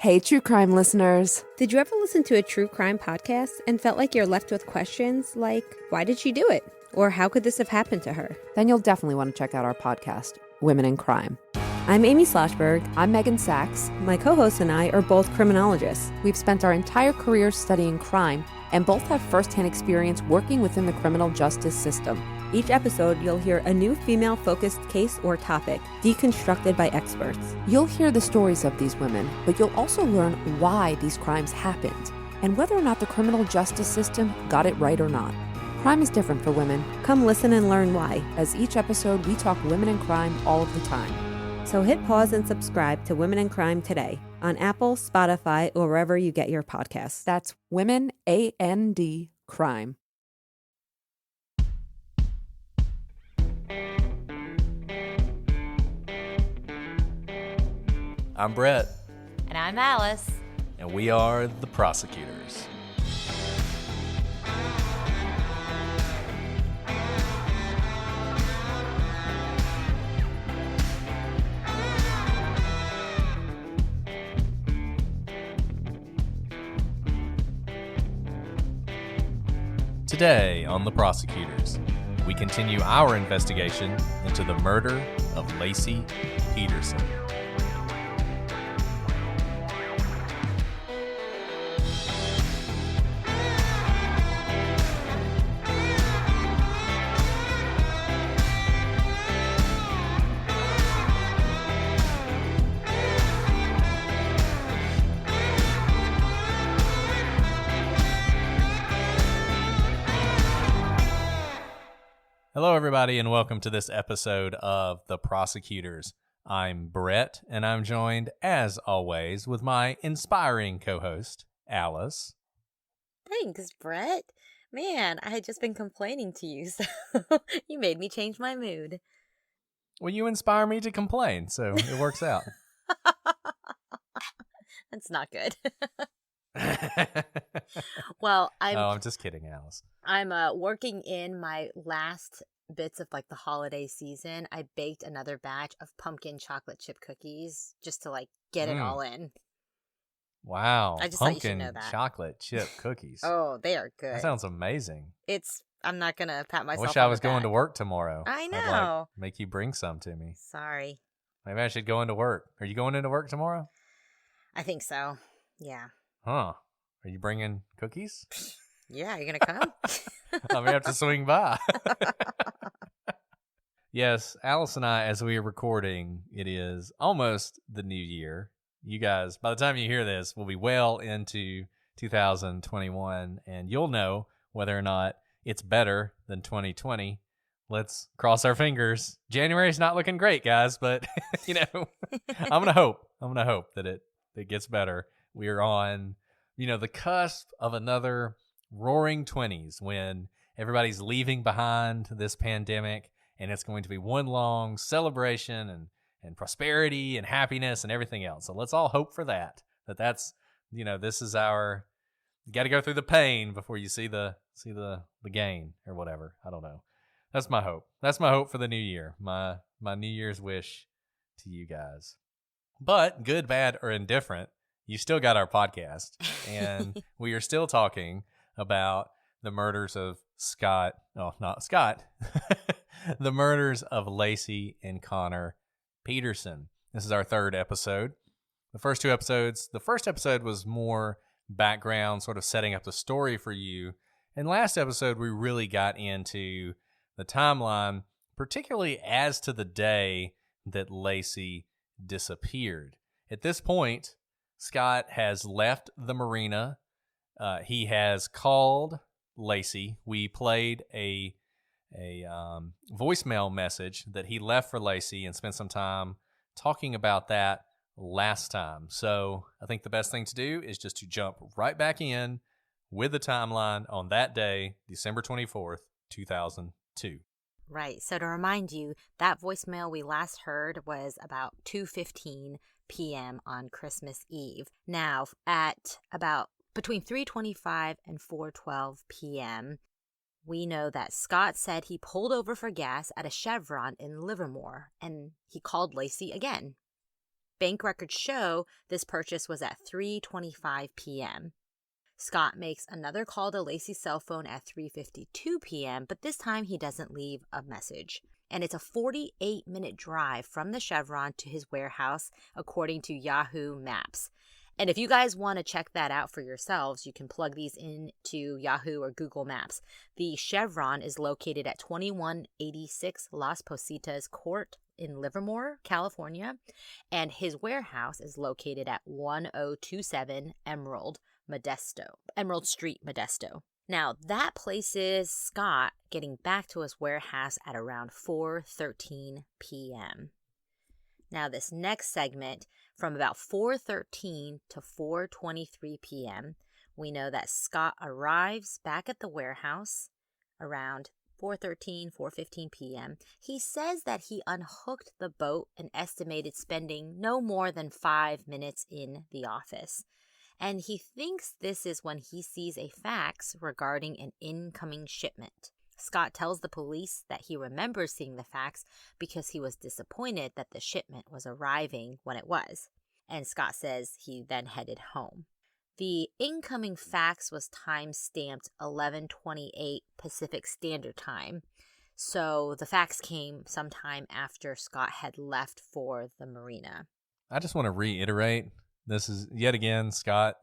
Hey, true crime listeners. Did you ever listen to a true crime podcast and felt like you're left with questions like, why did she do it? Or how could this have happened to her? Then you'll definitely want to check out our podcast, Women in Crime. I'm Amy Schlossberg. I'm Megan Sachs. My co-hosts and I are both criminologists. We've spent our entire careers studying crime and both have firsthand experience working within the criminal justice system. Each episode, you'll hear a new female-focused case or topic, deconstructed by experts. You'll hear the stories of these women, but you'll also learn why these crimes happened and whether or not the criminal justice system got it right or not. Crime is different for women. Come listen and learn why. As each episode, we talk women in crime all of the time. So hit pause and subscribe to Women in Crime today on Apple, Spotify, or wherever you get your podcasts. That's Women, A-N-D, Crime. I'm Brett. And I'm Alice. And we are the prosecutors. Today on The Prosecutors, we continue our investigation into the murder of Laci Peterson. Hello, everybody, and welcome to this episode of The Prosecutors. I'm Brett, and I'm joined, as always, with my inspiring co-host, Alice. Thanks, Brett. Man, I had just been complaining to you, so you made me change my mood. Well, you inspire me to complain, so it works out. That's not good. Well, I'm just kidding, Alice. I'm working in my last bits of like the holiday season. I baked another batch of pumpkin chocolate chip cookies just to like get it all in. Wow. I just thought you should know that. Chocolate chip cookies. Oh, they are good. That sounds amazing. I'm not going to pat myself I wish I was going to work tomorrow. I know. I'd like make you bring some to me. Sorry. Maybe I should go into work. Are you going into work tomorrow? I think so. Yeah. Huh. Are you bringing cookies? Yeah, you're going to come? I'm going to have to swing by. Yes, Alice and I, as we are recording, it is almost the new year. You guys, by the time you hear this, we'll be well into 2021, and you'll know whether or not it's better than 2020. Let's cross our fingers. January's not looking great, guys, but, I'm going to hope. I'm going to hope that it gets better. We're on, the cusp of another roaring 20s when everybody's leaving behind this pandemic, and it's going to be one long celebration and prosperity and happiness and everything else. So let's all hope for that's, this is our, you got to go through the pain before you see the gain or whatever. I don't know. That's my hope. That's my hope for the new year. My New Year's wish to you guys. But good, bad, or indifferent, you still got our podcast, and we are still talking about the murders of the murders of Laci and Connor Peterson. This is our third episode. The first episode was more background, sort of setting up the story for you. And last episode, we really got into the timeline, particularly as to the day that Laci disappeared. At this point, Scott has left the marina. He has called Laci. We played a voicemail message that he left for Laci and spent some time talking about that last time. So I think the best thing to do is just to jump right back in with the timeline on that day, December 24th, 2002. Right. So to remind you, that voicemail we last heard was about 2:15 p.m. on Christmas Eve. Now, at about between 3:25 and 4:12 p.m., we know that Scott said he pulled over for gas at a Chevron in Livermore, and he called Laci again. Bank records show this purchase was at 3:25 p.m. Scott makes another call to Lacey's cell phone at 3:52 p.m., but this time he doesn't leave a message. And it's a 48-minute drive from the Chevron to his warehouse, according to Yahoo Maps. And if you guys want to check that out for yourselves, you can plug these into Yahoo or Google Maps. The Chevron is located at 2186 Las Positas Court in Livermore, California, and his warehouse is located at 1027 Emerald Street, Modesto. Now, that places Scott getting back to his warehouse at around 4:13 p.m. Now, this next segment, from about 4:13 to 4:23 p.m., we know that Scott arrives back at the warehouse around 4:15 p.m. He says that he unhooked the boat and estimated spending no more than 5 minutes in the office. And he thinks this is when he sees a fax regarding an incoming shipment. Scott tells the police that he remembers seeing the fax because he was disappointed that the shipment was arriving when it was. And Scott says he then headed home. The incoming fax was time-stamped 11:28 Pacific Standard Time. So the fax came sometime after Scott had left for the marina. I just want to reiterate, this is, yet again, Scott,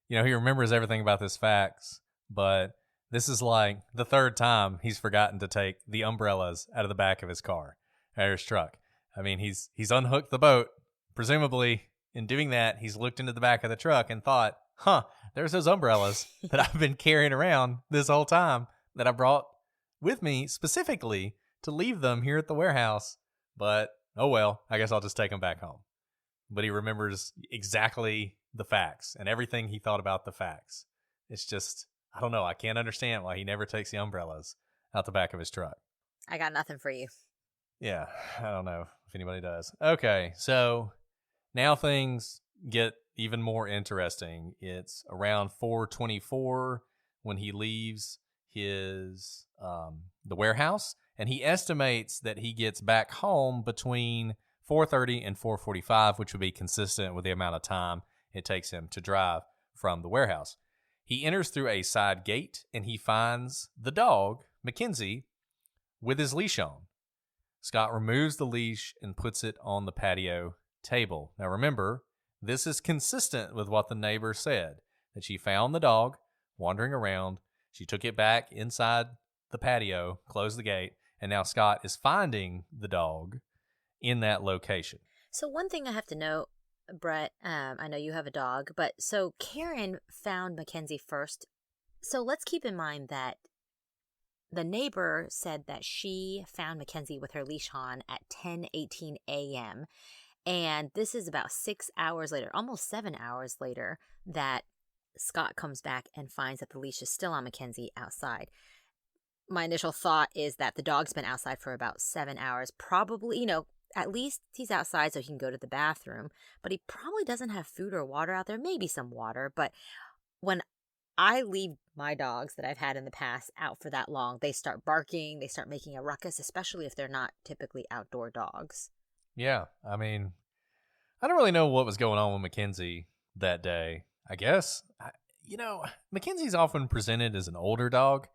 he remembers everything about this fax, but this is like the third time he's forgotten to take the umbrellas out of the back of his car, or his truck. I mean, he's unhooked the boat. Presumably, in doing that, he's looked into the back of the truck and thought, there's those umbrellas that I've been carrying around this whole time that I brought with me specifically to leave them here at the warehouse. But, oh well, I guess I'll just take them back home. But he remembers exactly the facts and everything he thought about the facts. It's just, I don't know. I can't understand why he never takes the umbrellas out the back of his truck. I got nothing for you. Yeah, I don't know if anybody does. Okay, so now things get even more interesting. It's around 4:24 when he leaves his the warehouse, and he estimates that he gets back home between 4:30 and 4:45, which would be consistent with the amount of time it takes him to drive from the warehouse. He enters through a side gate, and he finds the dog, Mackenzie, with his leash on. Scott removes the leash and puts it on the patio table. Now remember, this is consistent with what the neighbor said, that she found the dog wandering around. She took it back inside the patio, closed the gate, and now Scott is finding the dog in that location. So one thing I have to know, Brett, I know you have a dog, but so Karen found Mackenzie first. So let's keep in mind that the neighbor said that she found Mackenzie with her leash on at 10:18 a.m. And this is about 6 hours later, almost 7 hours later, that Scott comes back and finds that the leash is still on Mackenzie outside. My initial thought is that the dog's been outside for about 7 hours. Probably, at least he's outside so he can go to the bathroom. But he probably doesn't have food or water out there. Maybe some water. But when I leave my dogs that I've had in the past out for that long, they start barking. They start making a ruckus, especially if they're not typically outdoor dogs. Yeah, I mean, I don't really know what was going on with Mackenzie that day. I guess, Mackenzie's often presented as an older dog.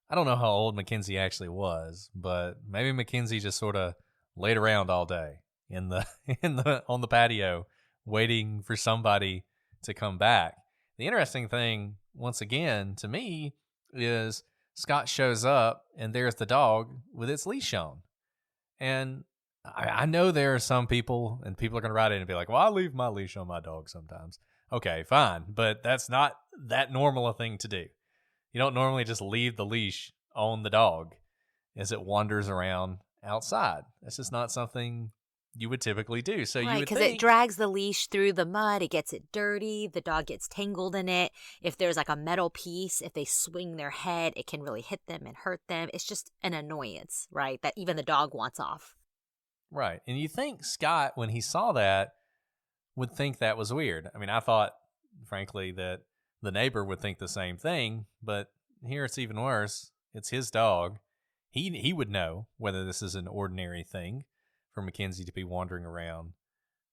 I don't know how old Mackenzie actually was, but maybe Mackenzie just sort of laid around all day on the patio waiting for somebody to come back. The interesting thing, once again, to me, is Scott shows up and there's the dog with its leash on. And I know there are some people, and people are going to write in and be like, well, I leave my leash on my dog sometimes. Okay, fine. But that's not that normal a thing to do. You don't normally just leave the leash on the dog as it wanders around outside. That's just not something you would typically do. So right, you would because think, it drags the leash through the mud. It gets it dirty. The dog gets tangled in it. If there's like a metal piece, if they swing their head, it can really hit them and hurt them. It's just an annoyance, right? That even the dog wants off. right. And you think Scott, when he saw that, would think that was weird. I mean, I thought, frankly, that the neighbor would think the same thing, but here it's even worse. It's his dog. He would know whether this is an ordinary thing for Mackenzie to be wandering around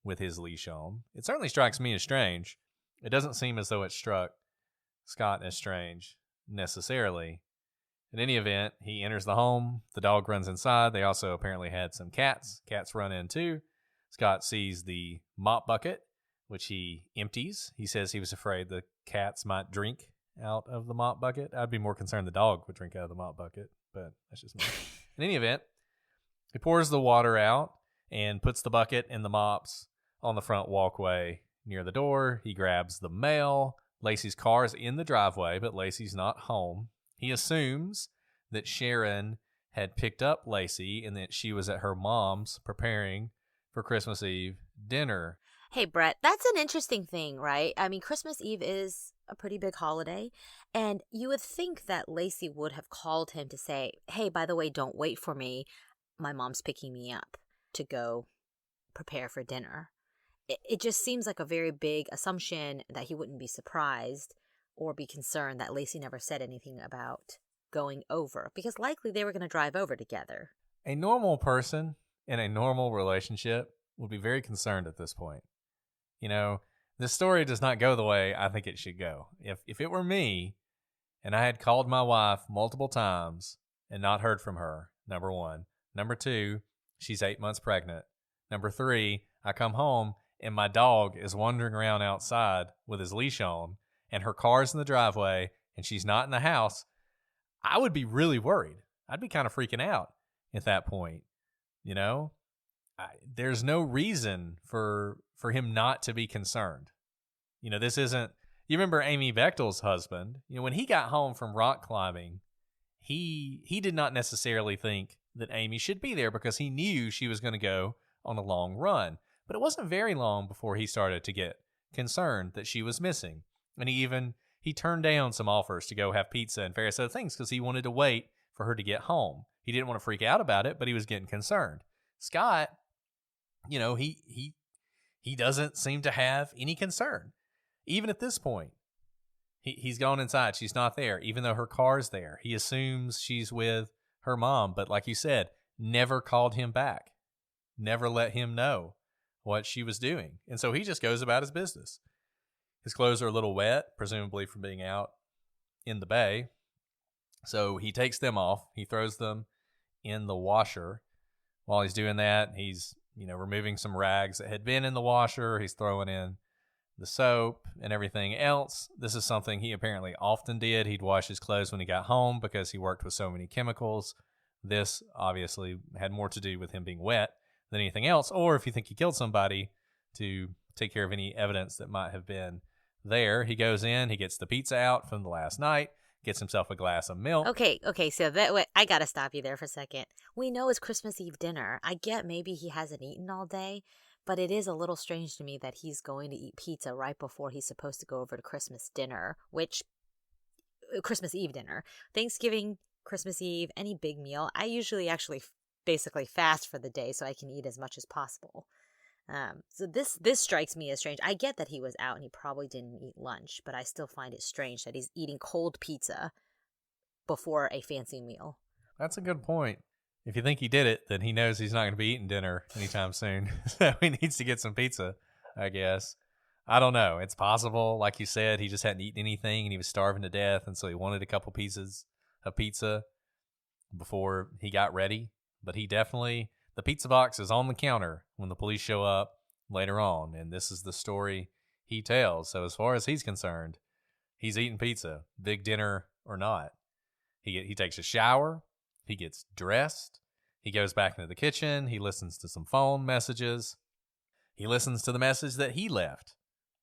with his leash on. It certainly strikes me as strange. It doesn't seem as though it struck Scott as strange necessarily. In any event, he enters the home. The dog runs inside. They also apparently had some cats. Cats run in too. Scott sees the mop bucket, which he empties. He says he was afraid the cats might drink out of the mop bucket. I'd be more concerned the dog would drink out of the mop bucket, but that's just me. In any event, he pours the water out and puts the bucket and the mops on the front walkway near the door. He grabs the mail. Lacey's car is in the driveway, but Lacey's not home. He assumes that Sharon had picked up Lacey and that she was at her mom's preparing for Christmas Eve dinner. Hey, Brett, that's an interesting thing, right? I mean, Christmas Eve is a pretty big holiday, and you would think that Lacey would have called him to say, hey, by the way, don't wait for me. My mom's picking me up to go prepare for dinner. It just seems like a very big assumption that he wouldn't be surprised or be concerned that Lacey never said anything about going over, because likely they were going to drive over together. A normal person in a normal relationship would be very concerned at this point. You know, this story does not go the way I think it should go. If it were me and I had called my wife multiple times and not heard from her, number one. Number two, she's 8 months pregnant. Number three, I come home and my dog is wandering around outside with his leash on and her car's in the driveway and she's not in the house, I would be really worried. I'd be kind of freaking out at that point. You know, there's no reason for him not to be concerned. You know, this isn't, you remember Amy Bechtel's husband, you know, when he got home from rock climbing, he did not necessarily think that Amy should be there because he knew she was going to go on a long run. But it wasn't very long before he started to get concerned that she was missing. And he turned down some offers to go have pizza and various other things because he wanted to wait for her to get home. He didn't want to freak out about it, but he was getting concerned. Scott, you know, he doesn't seem to have any concern. Even at this point, he's gone inside. She's not there, even though her car's there. He assumes she's with her mom, but like you said, never called him back, never let him know what she was doing. And so he just goes about his business. His clothes are a little wet, presumably from being out in the bay. So he takes them off. He throws them in the washer. While he's doing that, he's, you know, removing some rags that had been in the washer. He's throwing in the soap and everything else. This is something he apparently often did. He'd wash his clothes when he got home because he worked with so many chemicals. This obviously had more to do with him being wet than anything else, or if you think he killed somebody, to take care of any evidence that might have been there. He goes in, he gets the pizza out from the last night, gets himself a glass of milk. Okay, so I gotta stop you there for a second. We know it's Christmas Eve dinner. I get maybe he hasn't eaten all day, but it is a little strange to me that he's going to eat pizza right before he's supposed to go over to Christmas dinner, Christmas Eve dinner. Thanksgiving, Christmas Eve, any big meal, I usually actually basically fast for the day so I can eat as much as possible. So this strikes me as strange. I get that he was out and he probably didn't eat lunch, but I still find it strange that he's eating cold pizza before a fancy meal. That's a good point. If you think he did it, then he knows he's not going to be eating dinner anytime soon. So he needs to get some pizza, I guess. I don't know. It's possible. Like you said, he just hadn't eaten anything and he was starving to death. And so he wanted a couple pieces of pizza before he got ready. But the pizza box is on the counter when the police show up later on. And this is the story he tells. So as far as he's concerned, he's eating pizza, big dinner or not. He takes a shower. He gets dressed. He goes back into the kitchen. He listens to some phone messages. He listens to the message that he left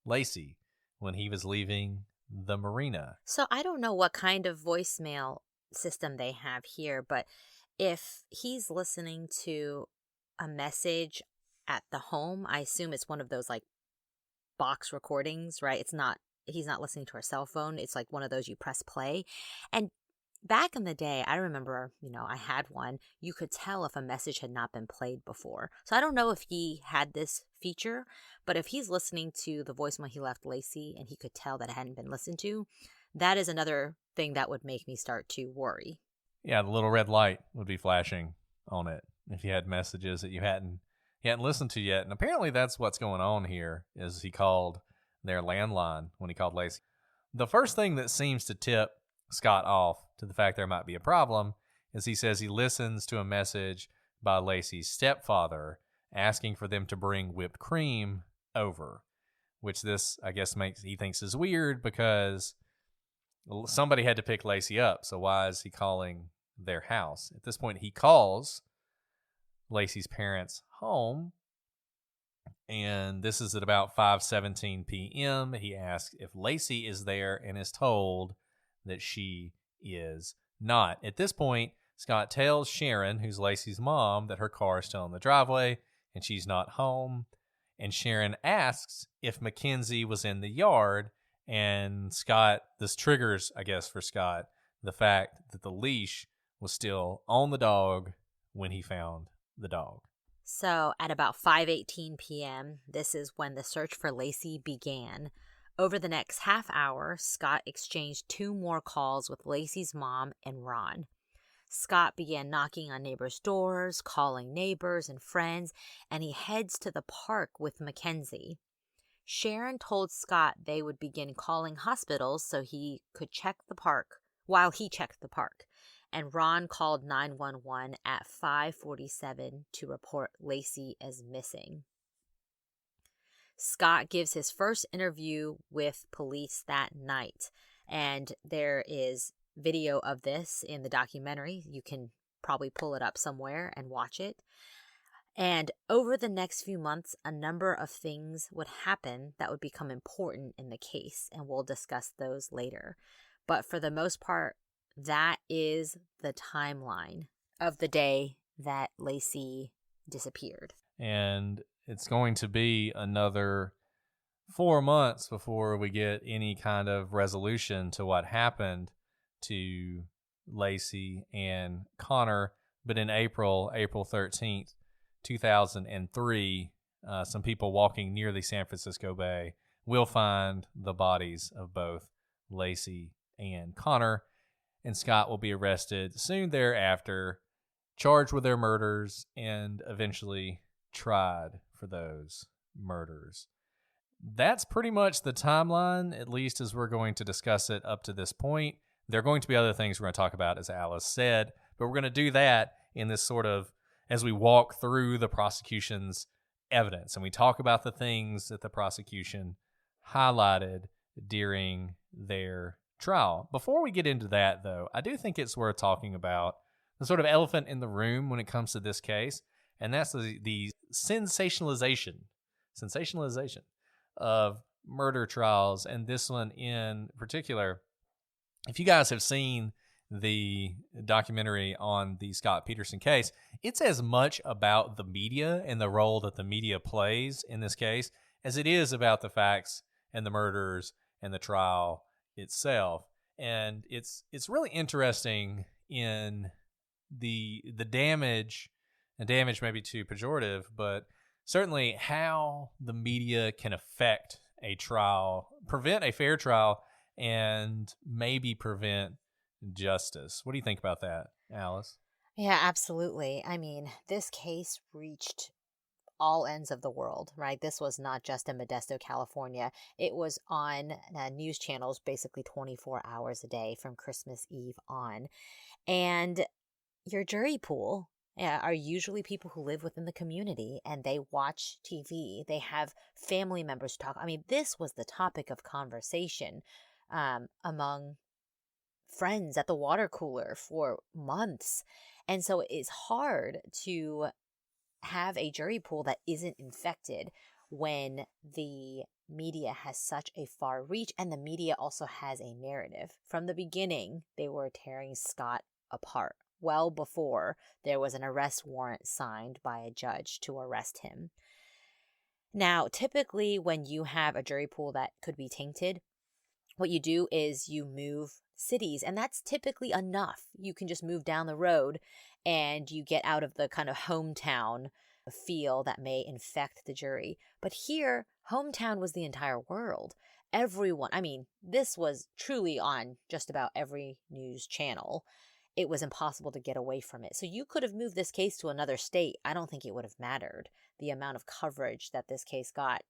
Lacey when he was leaving the marina. So I don't know what kind of voicemail system they have here, but if he's listening to a message at the home, I assume it's one of those like box recordings, right? He's not listening to a cell phone. It's like one of those you press play. And back in the day, I remember, I had one. You could tell if a message had not been played before. So I don't know if he had this feature, but if he's listening to the voicemail he left Lacey and he could tell that it hadn't been listened to, that is another thing that would make me start to worry. Yeah, the little red light would be flashing on it if you had messages that you hadn't he hadn't listened to yet. And apparently that's what's going on here, is he called their landline when he called Lacey. The first thing that seems to tip Scott off to the fact there might be a problem is he says he listens to a message by Lacey's stepfather asking for them to bring whipped cream over, which this, I guess, he thinks is weird because somebody had to pick Lacey up. So why is he calling their house? At this point, he calls Lacey's parents' home, and this is at about 5:17 p.m. He asks if Lacey is there and is told that she is not. At this point, Scott tells Sharon, who's Lacey's mom, that her car is still in the driveway and she's not home. And Sharon asks if Mackenzie was in the yard, and Scott, this triggers, I guess, for Scott, the fact that the leash was still on the dog when he found the dog. So at about 5:18 p.m., this is when the search for Lacey began. Over the next half hour, Scott exchanged 2 more calls with Lacey's mom and Ron. Scott began knocking on neighbors' doors, calling neighbors and friends, and he heads to the park with Mackenzie. Sharon told Scott they would begin calling hospitals so he could check the park while he checked the park. And Ron called 911 at 5:47 to report Lacey as missing. Scott gives his first interview with police that night, and there is video of this in the documentary. You can probably pull it up somewhere and watch it. And over the next few months, a number of things would happen that would become important in the case, and we'll discuss those later. But for the most part, that is the timeline of the day that Lacey disappeared. And it's going to be another 4 months before we get any kind of resolution to what happened to Lacey and Connor. But in April 13th, 2003, some people walking near the San Francisco Bay will find the bodies of both Lacey and Connor, and Scott will be arrested soon thereafter, charged with their murders, and eventually tried for those murders. That's pretty much the timeline, at least as we're going to discuss it up to this point. There are going to be other things we're going to talk about, as Alice said, but we're going to do that in this sort of, as we walk through the prosecution's evidence, and we talk about the things that the prosecution highlighted during their trial. Before we get into that, though, I do think it's worth talking about the sort of elephant in the room when it comes to this case, and that's the sensationalization of murder trials, and this one in particular. If you guys have seen the documentary on the Scott Peterson case, it's as much about the media and the role that the media plays in this case as it is about the facts and the murders and the trial itself. And it's really interesting in the damage, and damage may be too pejorative, but certainly how the media can affect a trial, prevent a fair trial, and maybe prevent justice. What do you think about that, Alice? Yeah, absolutely. I mean, this case reached all ends of the world, right? This was not just in Modesto, California. It was on news channels basically 24 hours a day from Christmas Eve on. And your jury pool are usually people who live within the community, and they watch TV. They have family members talk. I mean, this was the topic of conversation among friends at the water cooler for months. And so it's hard to have a jury pool that isn't infected when the media has such a far reach, and the media also has a narrative. From the beginning, they were tearing Scott apart well before there was an arrest warrant signed by a judge to arrest him. Now, typically when you have a jury pool that could be tainted, what you do is you move cities, and that's typically enough. You can just move down the road and you get out of the kind of hometown feel that may infect the jury. But here, hometown was the entire world. Everyone, I mean, this was truly on just about every news channel. it was impossible to get away from it. So you could have moved this case to another state. I don't think it would have mattered the amount of coverage that this case got.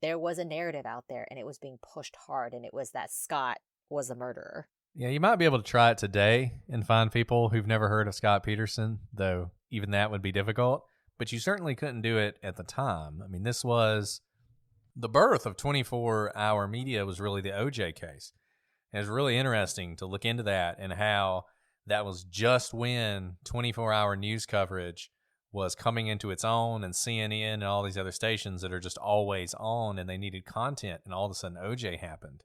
There was a narrative out there, and it was being pushed hard, and it was that Scott was a murderer. Yeah, you might be able to try it today and find people who've never heard of Scott Peterson, though even that would be difficult. But you certainly couldn't do it at the time. I mean, this was the birth of 24-hour media was really the OJ case. And it was really interesting to look into that and how that was just when 24-hour news coverage was coming into its own, and CNN and all these other stations that are just always on, and they needed content, and all of a sudden OJ happened.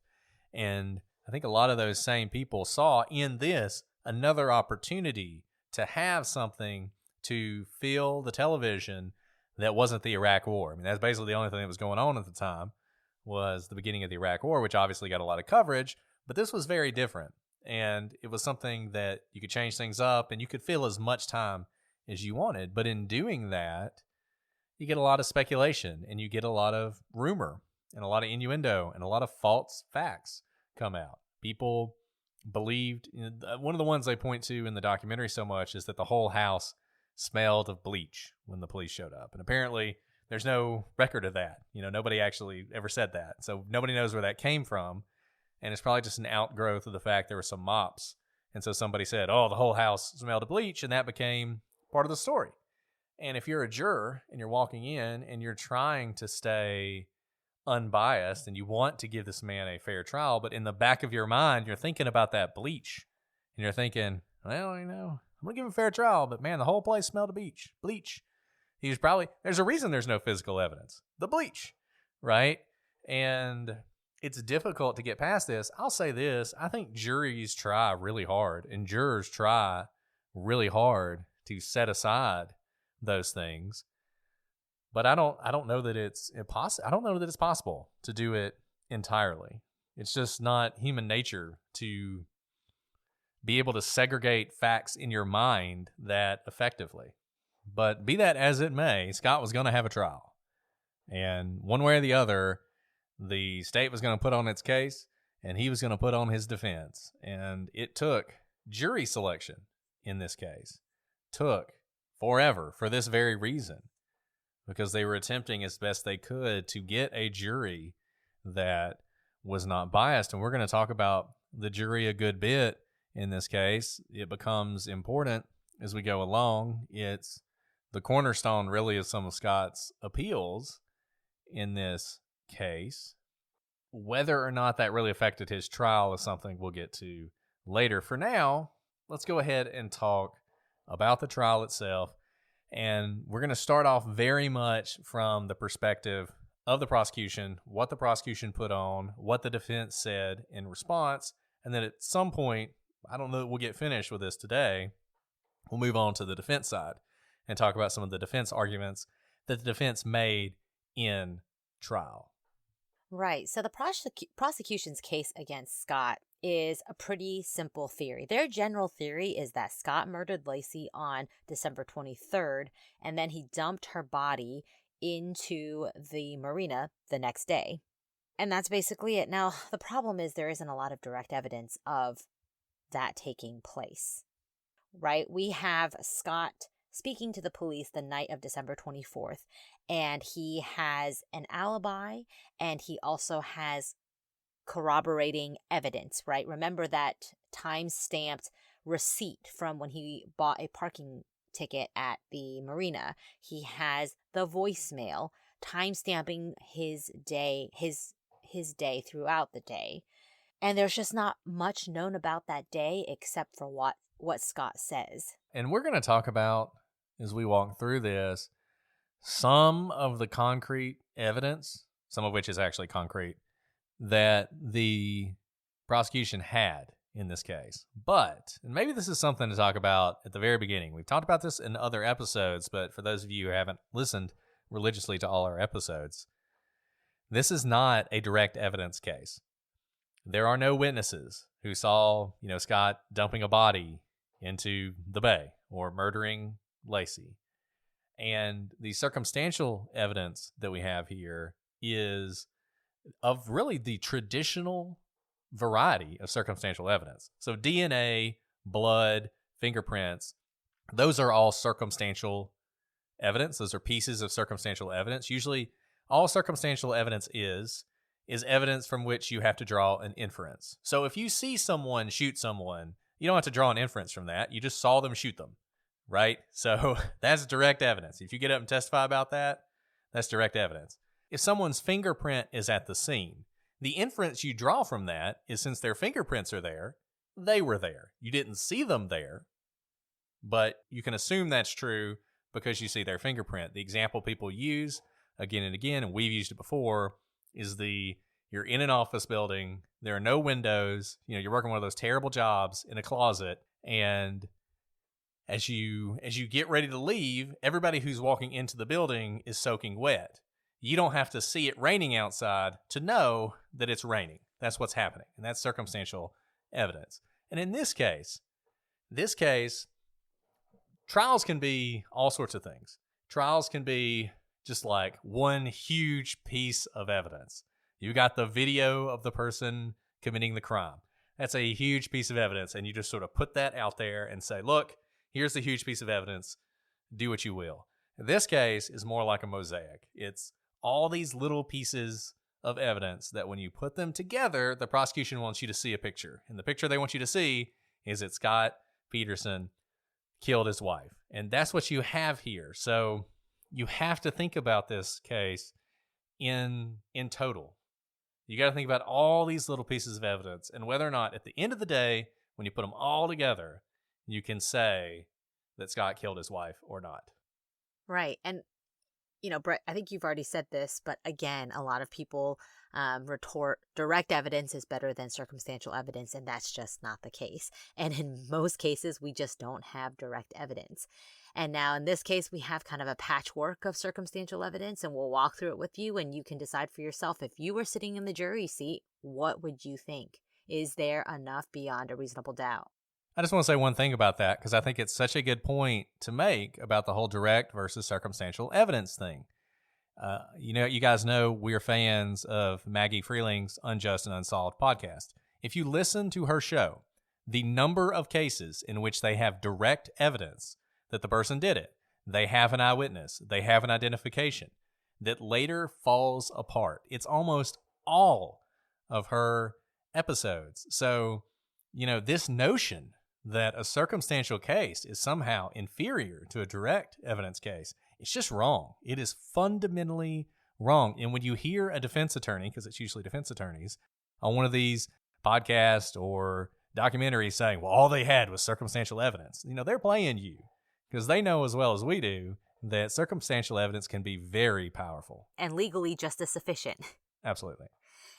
And I think a lot of those same people saw in this another opportunity to have something to fill the television that wasn't the Iraq War. I mean, that's basically the only thing that was going on at the time, was the beginning of the Iraq War, which obviously got a lot of coverage, but this was very different. And it was something that you could change things up, and you could fill as much time as you wanted. But in doing that, you get a lot of speculation, and you get a lot of rumor, and a lot of innuendo, and a lot of false facts come out. People believed, one of the ones they point to in the documentary so much is that the whole house smelled of bleach when the police showed up. And apparently there's no record of that. Nobody actually ever said that. So nobody knows where that came from. And it's probably just an outgrowth of the fact there were some mops. And so somebody said, oh, the whole house smelled of bleach. And that became part of the story. And if you're a juror and you're walking in and you're trying to stay unbiased and you want to give this man a fair trial, but in the back of your mind, you're thinking about that bleach, and you're thinking, well, I'm going to give him a fair trial, but man, the whole place smelled of bleach. There's a reason there's no physical evidence, the bleach, right? And it's difficult to get past this. I'll say this, I think juries try really hard, and jurors try really hard to set aside those things. But I don't know that it's impossible. I don't know that it's possible to do it entirely. It's just not human nature to be able to segregate facts in your mind that effectively. But be that as it may, Scott was going to have a trial. And one way or the other, the state was going to put on its case, and he was going to put on his defense. And it took jury selection in this case. Took forever for this very reason. Because they were attempting as best they could to get a jury that was not biased. And we're going to talk about the jury a good bit in this case. It becomes important as we go along. It's the cornerstone, really, of some of Scott's appeals in this case. Whether or not that really affected his trial is something we'll get to later. For now, let's go ahead and talk about the trial itself. And we're going to start off very much from the perspective of the prosecution, what the prosecution put on, what the defense said in response. And then at some point, I don't know that we'll get finished with this today, we'll move on to the defense side and talk about some of the defense arguments that the defense made in trial. Right. So the prosecution's case against Scott is a pretty simple theory. Their general theory is that Scott murdered Lacey on December 23rd, and then he dumped her body into the marina the next day. And that's basically it. Now, the problem is there isn't a lot of direct evidence of that taking place, right? We have Scott speaking to the police the night of December 24th, and he has an alibi, and he also has corroborating evidence, right? Remember that time-stamped receipt from when he bought a parking ticket at the marina. He has the voicemail time-stamping his day, his day throughout the day. And there's just not much known about that day except for what Scott says. And we're going to talk about, as we walk through this, some of the concrete evidence, some of which is actually concrete, that the prosecution had in this case. But, and maybe this is something to talk about at the very beginning. We've talked about this in other episodes, but for those of you who haven't listened religiously to all our episodes, this is not a direct evidence case. There are no witnesses who saw, Scott dumping a body into the bay or murdering Lacey. And the circumstantial evidence that we have here is of really the traditional variety of circumstantial evidence. So DNA, blood, fingerprints, those are all circumstantial evidence. Those are pieces of circumstantial evidence. Usually, all circumstantial evidence is evidence from which you have to draw an inference. So if you see someone shoot someone, you don't have to draw an inference from that. You just saw them shoot them, right? So that's direct evidence. If you get up and testify about that, that's direct evidence. If someone's fingerprint is at the scene, the inference you draw from that is since their fingerprints are there, they were there. You didn't see them there, but you can assume that's true because you see their fingerprint. The example people use again and again, and we've used it before, is you're in an office building, there are no windows, you're working one of those terrible jobs in a closet, and as you get ready to leave, everybody who's walking into the building is soaking wet. You don't have to see it raining outside to know that it's raining. That's what's happening, and that's circumstantial evidence. And in this case, trials can be all sorts of things. Trials can be just like one huge piece of evidence. You got the video of the person committing the crime. That's a huge piece of evidence, and you just sort of put that out there and say, look, here's the huge piece of evidence. Do what you will. This case is more like a mosaic. It's all these little pieces of evidence that when you put them together, the prosecution wants you to see a picture. And the picture they want you to see is that Scott Peterson killed his wife. And that's what you have here. So you have to think about this case in total. You got to think about all these little pieces of evidence and whether or not at the end of the day, when you put them all together, you can say that Scott killed his wife or not. Right. And, Brett, I think you've already said this, but again, a lot of people retort direct evidence is better than circumstantial evidence, and that's just not the case. And in most cases, we just don't have direct evidence. And now in this case, we have kind of a patchwork of circumstantial evidence, and we'll walk through it with you, and you can decide for yourself. If you were sitting in the jury seat, what would you think? Is there enough beyond a reasonable doubt? I just want to say one thing about that because I think it's such a good point to make about the whole direct versus circumstantial evidence thing. You guys know we're fans of Maggie Freeling's Unjust and Unsolved podcast. If you listen to her show, the number of cases in which they have direct evidence that the person did it, they have an eyewitness, they have an identification, that later falls apart. It's almost all of her episodes. So, this notion that a circumstantial case is somehow inferior to a direct evidence case, it's just wrong. It is fundamentally wrong. And when you hear a defense attorney, because it's usually defense attorneys, on one of these podcasts or documentaries saying, well, all they had was circumstantial evidence, they're playing you because they know as well as we do that circumstantial evidence can be very powerful. And legally just as sufficient. Absolutely.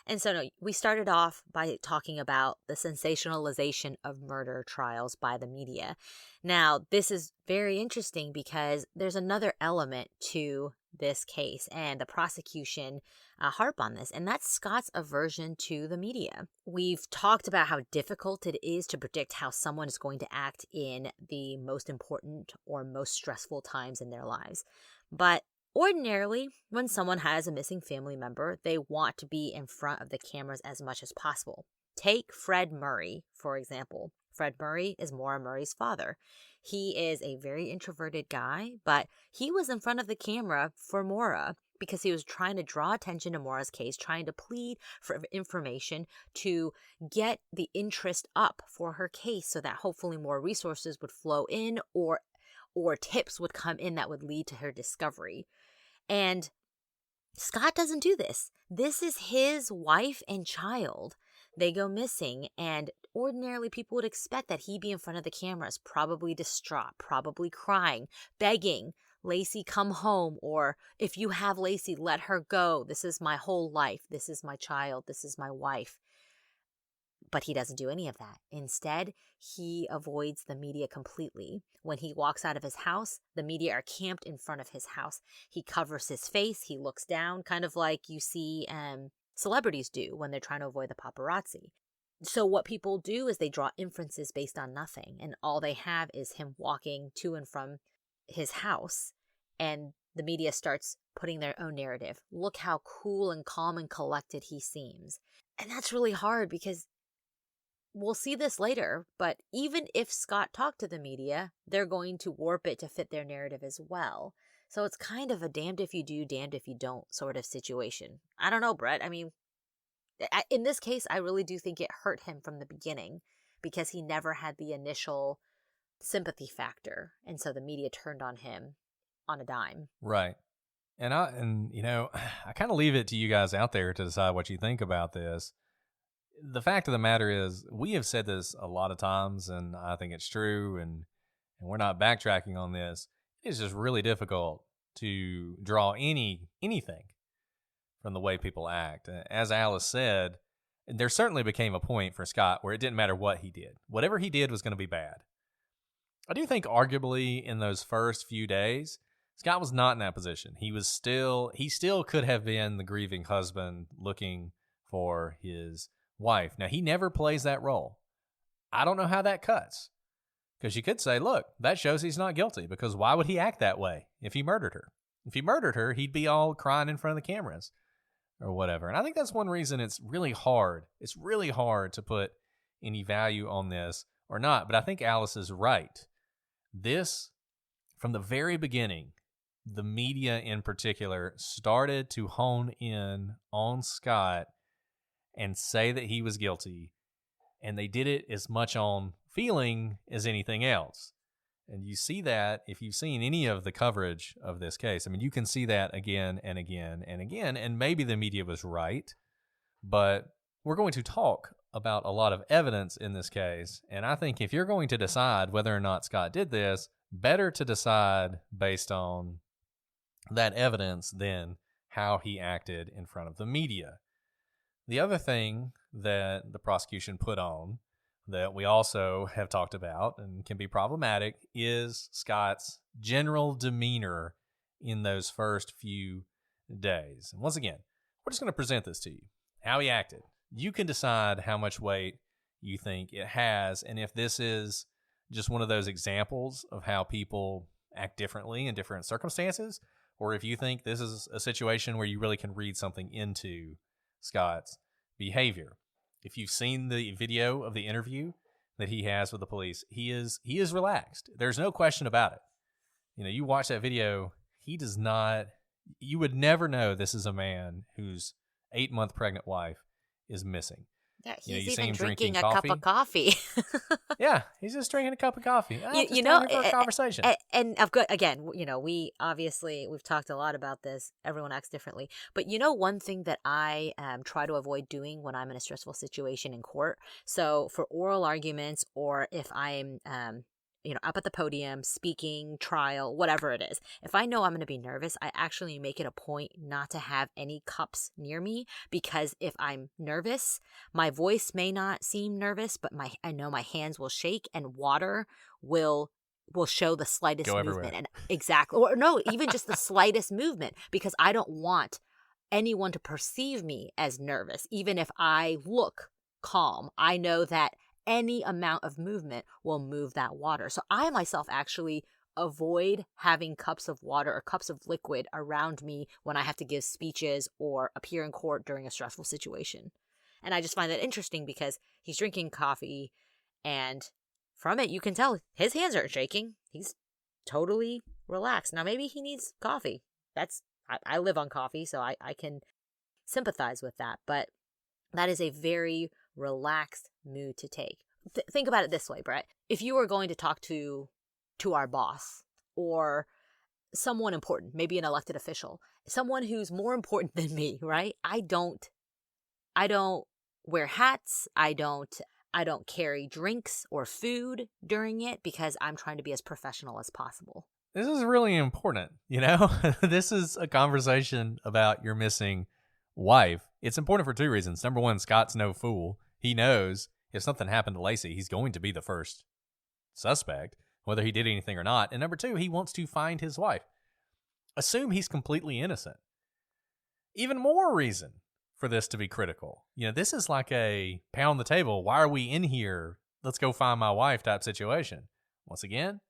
And so we started off by talking about the sensationalization of murder trials by the media. Now, this is very interesting because there's another element to this case, and the prosecution harp on this, and that's Scott's aversion to the media. We've talked about how difficult it is to predict how someone is going to act in the most important or most stressful times in their lives. But ordinarily, when someone has a missing family member, they want to be in front of the cameras as much as possible. Take Fred Murray, for example. Fred Murray is Maura Murray's father. He is a very introverted guy, but he was in front of the camera for Maura because he was trying to draw attention to Maura's case, trying to plead for information to get the interest up for her case so that hopefully more resources would flow in or tips would come in that would lead to her discovery. And Scott doesn't do this. This is his wife and child. They go missing, and ordinarily people would expect that he be in front of the cameras, probably distraught, probably crying, begging, Lacey, come home, or if you have Lacey, let her go. This is my whole life. This is my child. This is my wife. But he doesn't do any of that. Instead, he avoids the media completely. When he walks out of his house, the media are camped in front of his house. He covers his face. He looks down, kind of like you see celebrities do when they're trying to avoid the paparazzi. So what people do is they draw inferences based on nothing. And all they have is him walking to and from his house. And the media starts putting their own narrative. Look how cool and calm and collected he seems. And that's really hard because we'll see this later, but even if Scott talked to the media, they're going to warp it to fit their narrative as well. So it's kind of a damned if you do, damned if you don't sort of situation. I don't know, Brett. I mean, in this case, I really do think it hurt him from the beginning because he never had the initial sympathy factor. And so the media turned on him on a dime. Right. And I kind of leave it to you guys out there to decide what you think about this. The fact of the matter is, we have said this a lot of times, and I think it's true, and we're not backtracking on this. It's just really difficult to draw anything from the way people act. As Alice said, there certainly became a point for Scott where it didn't matter what he did. Whatever he did was going to be bad. I do think arguably in those first few days, Scott was not in that position. He still could have been the grieving husband looking for his wife. Now, he never plays that role. I don't know how that cuts. Because you could say, look, that shows he's not guilty, because why would he act that way if he murdered her? If he murdered her, he'd be all crying in front of the cameras or whatever. And I think that's one reason it's really hard. It's really hard to put any value on this or not. But I think Alice is right. This, from the very beginning, the media in particular started to hone in on Scott and say that he was guilty. And they did it as much on feeling as anything else. And you see that if you've seen any of the coverage of this case. I mean, you can see that again and again and again. And maybe the media was right, but we're going to talk about a lot of evidence in this case. And I think if you're going to decide whether or not Scott did this, better to decide based on that evidence than how he acted in front of the media. The other thing that the prosecution put on that we also have talked about and can be problematic is Scott's general demeanor in those first few days. And once again, we're just going to present this to you, how he acted. You can decide how much weight you think it has, and if this is just one of those examples of how people act differently in different circumstances, or if you think this is a situation where you really can read something into Scott's behavior. If you've seen the video of the interview that he has with the police, he is relaxed. There's no question about it. You know, you watch that video, he does not, you would never know this is a man whose 8-month pregnant wife is missing. Yeah, You he's see even him drinking a coffee. cup of coffee. Yeah, he's just drinking a cup of coffee. You know, for a conversation. and I've got, again, you know, we've talked a lot about this. Everyone acts differently. But you know, one thing that I try to avoid doing when I'm in a stressful situation in court. So for oral arguments, or if I'm, up at the podium, speaking, trial, whatever it is, if I know I'm going to be nervous, I actually make it a point not to have any cups near me, because if I'm nervous, my voice may not seem nervous, but I know my hands will shake, and water will show the slightest movement. And exactly, or no, even just the slightest movement, because I don't want anyone to perceive me as nervous. Even if I look calm, I know that any amount of movement will move that water. So I myself actually avoid having cups of water or cups of liquid around me when I have to give speeches or appear in court during a stressful situation. And I just find that interesting because he's drinking coffee, and from it you can tell his hands aren't shaking. He's totally relaxed. Now maybe he needs coffee. I live on coffee, so I can sympathize with that. But that is a very relaxed mood to take. Think about it this way, Brett. If you were going to talk to our boss or someone important, maybe an elected official, someone who's more important than me, right? I don't wear hats. I don't carry drinks or food during it, because I'm trying to be as professional as possible. This is really important, you know? This is a conversation about your missing wife. It's important for two reasons. Number one, Scott's no fool. He knows if something happened to Lacey, he's going to be the first suspect, whether he did anything or not. And number two, he wants to find his wife. Assume he's completely innocent. Even more reason for this to be critical. You know, this is like a pound the table. Why are we in here? Let's go find my wife type situation. Once again,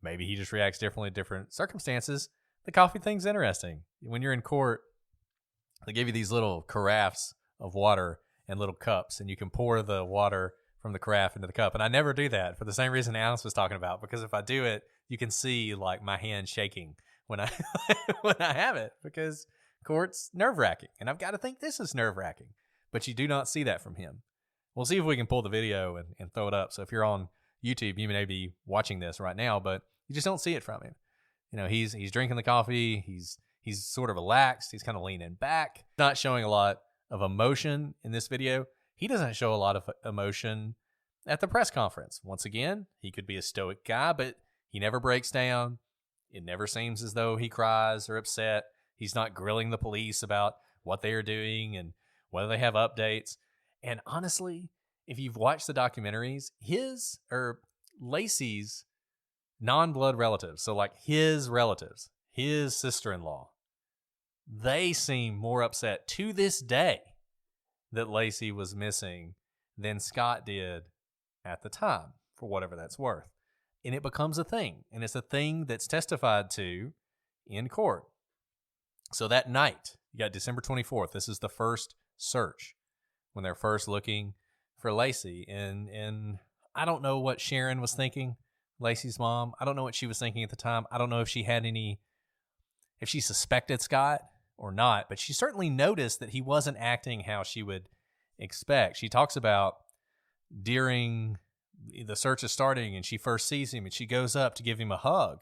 maybe he just reacts differently to different circumstances. The coffee thing's interesting. When you're in court, they give you these little carafes of water and little cups, and you can pour the water from the carafe into the cup. And I never do that for the same reason Alice was talking about, because if I do it, you can see like my hand shaking when I when I have it, because court's nerve-wracking. And I've got to think this is nerve-wracking. But you do not see that from him. We'll see if we can pull the video and throw it up. So if you're on YouTube, you may be watching this right now, but you just don't see it from him. You know, he's drinking the coffee. He's sort of relaxed. He's kind of leaning back, not showing a lot of emotion in this video. He doesn't show a lot of emotion at the press conference. Once again, he could be a stoic guy, but he never breaks down. It never seems as though he cries or upset. He's not grilling the police about what they are doing and whether they have updates. And honestly, if you've watched the documentaries, Lacey's non-blood relatives, so like his relatives, his sister-in-law, they seem more upset to this day that Lacey was missing than Scott did at the time, for whatever that's worth. And it becomes a thing, and it's a thing that's testified to in court. So that night, you got December 24th. This is the first search when they're first looking for Lacey. And I don't know what Sharon was thinking, Lacey's mom. I don't know what she was thinking at the time. I don't know if she suspected Scott or not, but she certainly noticed that he wasn't acting how she would expect. She talks about during the search is starting and she first sees him and she goes up to give him a hug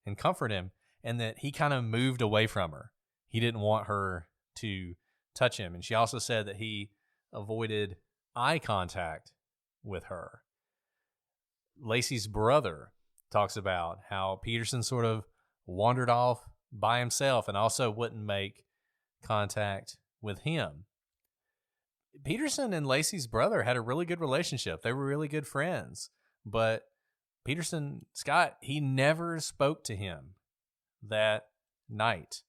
and comfort him, and that he kind of moved away from her. He didn't want her to touch him. And she also said that he avoided eye contact with her. Lacey's brother talks about how Peterson sort of wandered off by himself and also wouldn't make contact with him. Peterson and Lacey's brother had a really good relationship. They were really good friends. But Scott, he never spoke to him that night.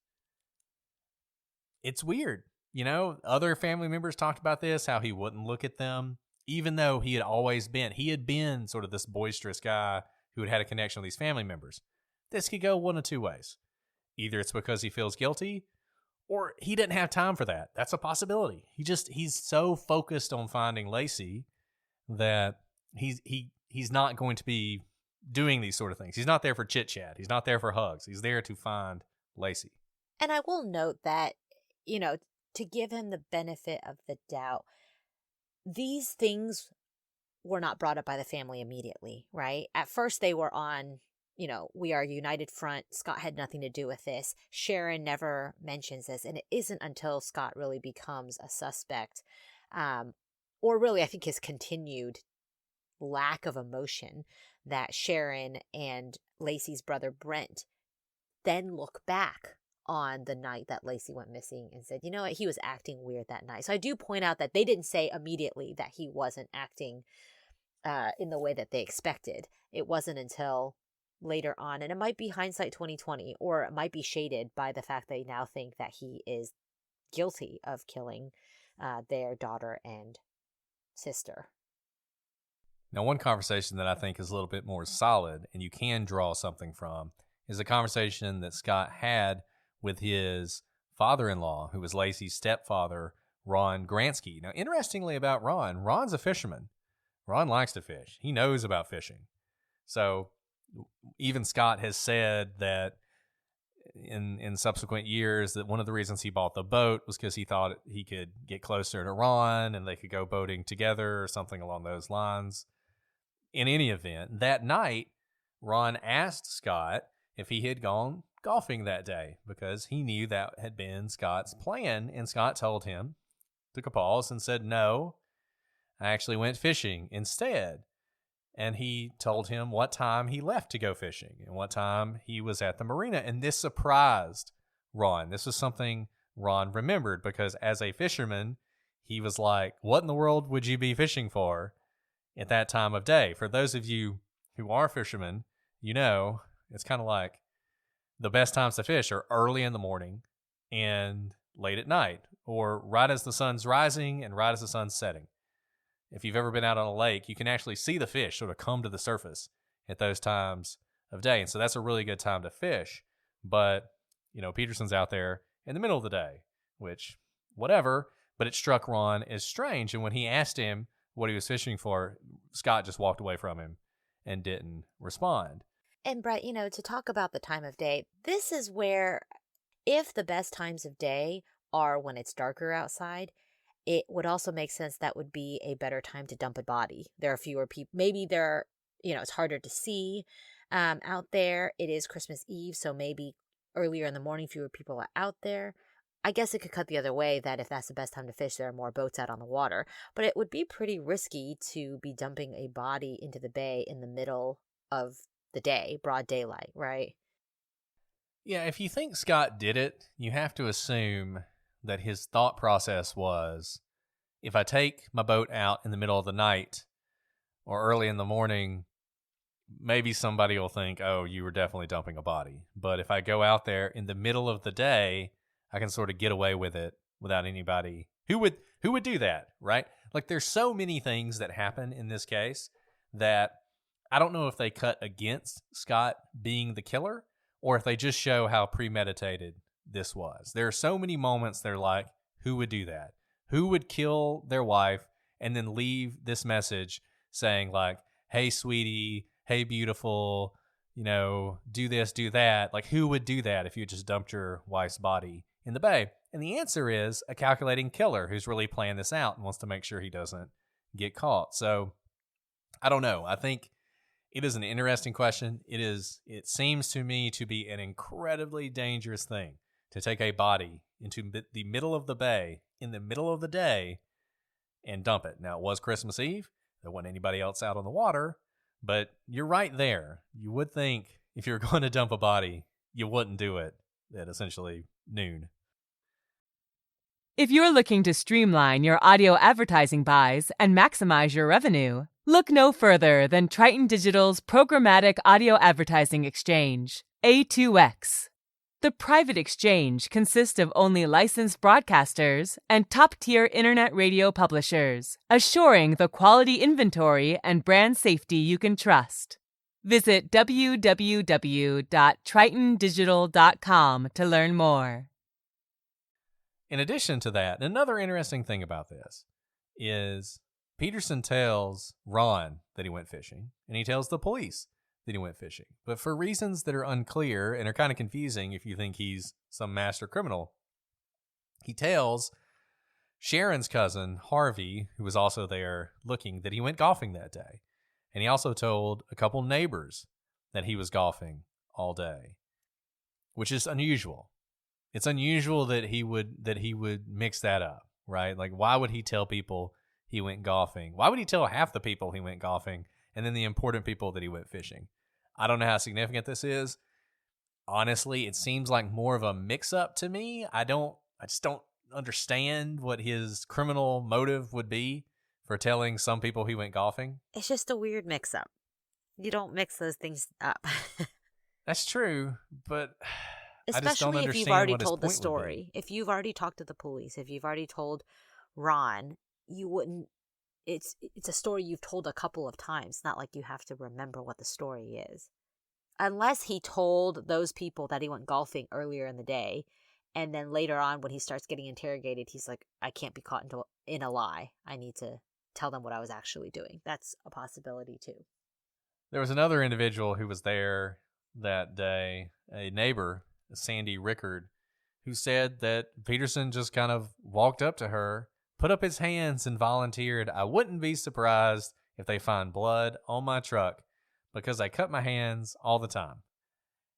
It's weird. You know, other family members talked about this, how he wouldn't look at them, even though he had been sort of this boisterous guy who had a connection with these family members. This could go one of two ways. Either it's because he feels guilty, or he didn't have time for that. That's a possibility. He's so focused on finding Lacey that he's not going to be doing these sort of things. He's not there for chit chat. He's not there for hugs. He's there to find Lacey. And I will note that, you know, to give him the benefit of the doubt, these things were not brought up by the family immediately, right? At first they were on, you know, we are a united front. Scott had nothing to do with this. Sharon never mentions this. And it isn't until Scott really becomes a suspect, or really I think his continued lack of emotion, that Sharon and Lacey's brother Brent then look back on the night that Lacey went missing and said, you know what, he was acting weird that night. So I do point out that they didn't say immediately that he wasn't acting in the way that they expected. It wasn't until later on, and it might be hindsight 2020, or it might be shaded by the fact they now think that he is guilty of killing their daughter and sister. Now, one conversation that I think is a little bit more solid and you can draw something from is a conversation that Scott had with his father-in-law, who was Lacey's stepfather, Ron Gransky. Now, interestingly about Ron's a fisherman. Ron likes to fish. He knows about fishing. So even Scott has said that in subsequent years that one of the reasons he bought the boat was because he thought he could get closer to Ron and they could go boating together or something along those lines. In any event, that night, Ron asked Scott if he had gone golfing that day because he knew that had been Scott's plan. And Scott told him, took a pause and said, no, I actually went fishing instead. And he told him what time he left to go fishing and what time he was at the marina. And this surprised Ron. This was something Ron remembered because as a fisherman, he was like, what in the world would you be fishing for at that time of day? For those of you who are fishermen, you know, it's kind of like the best times to fish are early in the morning and late at night, or right as the sun's rising and right as the sun's setting. If you've ever been out on a lake, you can actually see the fish sort of come to the surface at those times of day. And so that's a really good time to fish. But, you know, Peterson's out there in the middle of the day, which, whatever, but it struck Ron as strange. And when he asked him what he was fishing for, Scott just walked away from him and didn't respond. And Brett, to talk about the time of day, this is where, if the best times of day are when it's darker outside, it would also make sense that would be a better time to dump a body. There are fewer people. Maybe it's harder to see out there. It is Christmas Eve, so maybe earlier in the morning, fewer people are out there. I guess it could cut the other way, that if that's the best time to fish, there are more boats out on the water. But it would be pretty risky to be dumping a body into the bay in the middle of the day, broad daylight, right? Yeah, if you think Scott did it, you have to assume that his thought process was, if I take my boat out in the middle of the night or early in the morning, maybe somebody will think, oh, you were definitely dumping a body. But if I go out there in the middle of the day, I can sort of get away with it without anybody. Who would do that, right? Like, there's so many things that happen in this case that I don't know if they cut against Scott being the killer or if they just show how premeditated this was. There are so many moments they're like, who would do that? Who would kill their wife and then leave this message saying like, hey, sweetie, hey, beautiful, do this, do that. Like, who would do that if you just dumped your wife's body in the bay? And the answer is a calculating killer who's really playing this out and wants to make sure he doesn't get caught. So I don't know. I think it is an interesting question. It seems to me to be an incredibly dangerous thing to take a body into the middle of the bay in the middle of the day and dump it. Now, it was Christmas Eve. There wasn't anybody else out on the water, but you're right there. You would think if you're going to dump a body, you wouldn't do it at essentially noon. If you're looking to streamline your audio advertising buys and maximize your revenue, look no further than Triton Digital's programmatic audio advertising exchange, A2X. The private exchange consists of only licensed broadcasters and top-tier internet radio publishers, assuring the quality inventory and brand safety you can trust. Visit www.tritondigital.com to learn more. In addition to that, another interesting thing about this is Peterson tells Ron that he went fishing, and he tells the police that he went fishing. But for reasons that are unclear and are kind of confusing if you think he's some master criminal, he tells Sharon's cousin, Harvey, who was also there looking, that he went golfing that day. And he also told a couple neighbors that he was golfing all day, which is unusual. It's unusual that he would mix that up, right? Like, why would he tell people he went golfing? Why would he tell half the people he went golfing and then the important people that he went fishing? I don't know how significant this is. Honestly, it seems like more of a mix-up to me. I just don't understand what his criminal motive would be for telling some people he went golfing. It's just a weird mix-up. You don't mix those things up. That's true, but especially if you've already told the story. If you've already talked to the police, if you've already told Ron, you wouldn't. It's a story you've told a couple of times. Not like you have to remember what the story is. Unless he told those people that he went golfing earlier in the day, and then later on when he starts getting interrogated, he's like, I can't be caught in a lie. I need to tell them what I was actually doing. That's a possibility too. There was another individual who was there that day, a neighbor, Sandy Rickard, who said that Peterson just kind of walked up to her, put up his hands, and volunteered, I wouldn't be surprised if they find blood on my truck because I cut my hands all the time.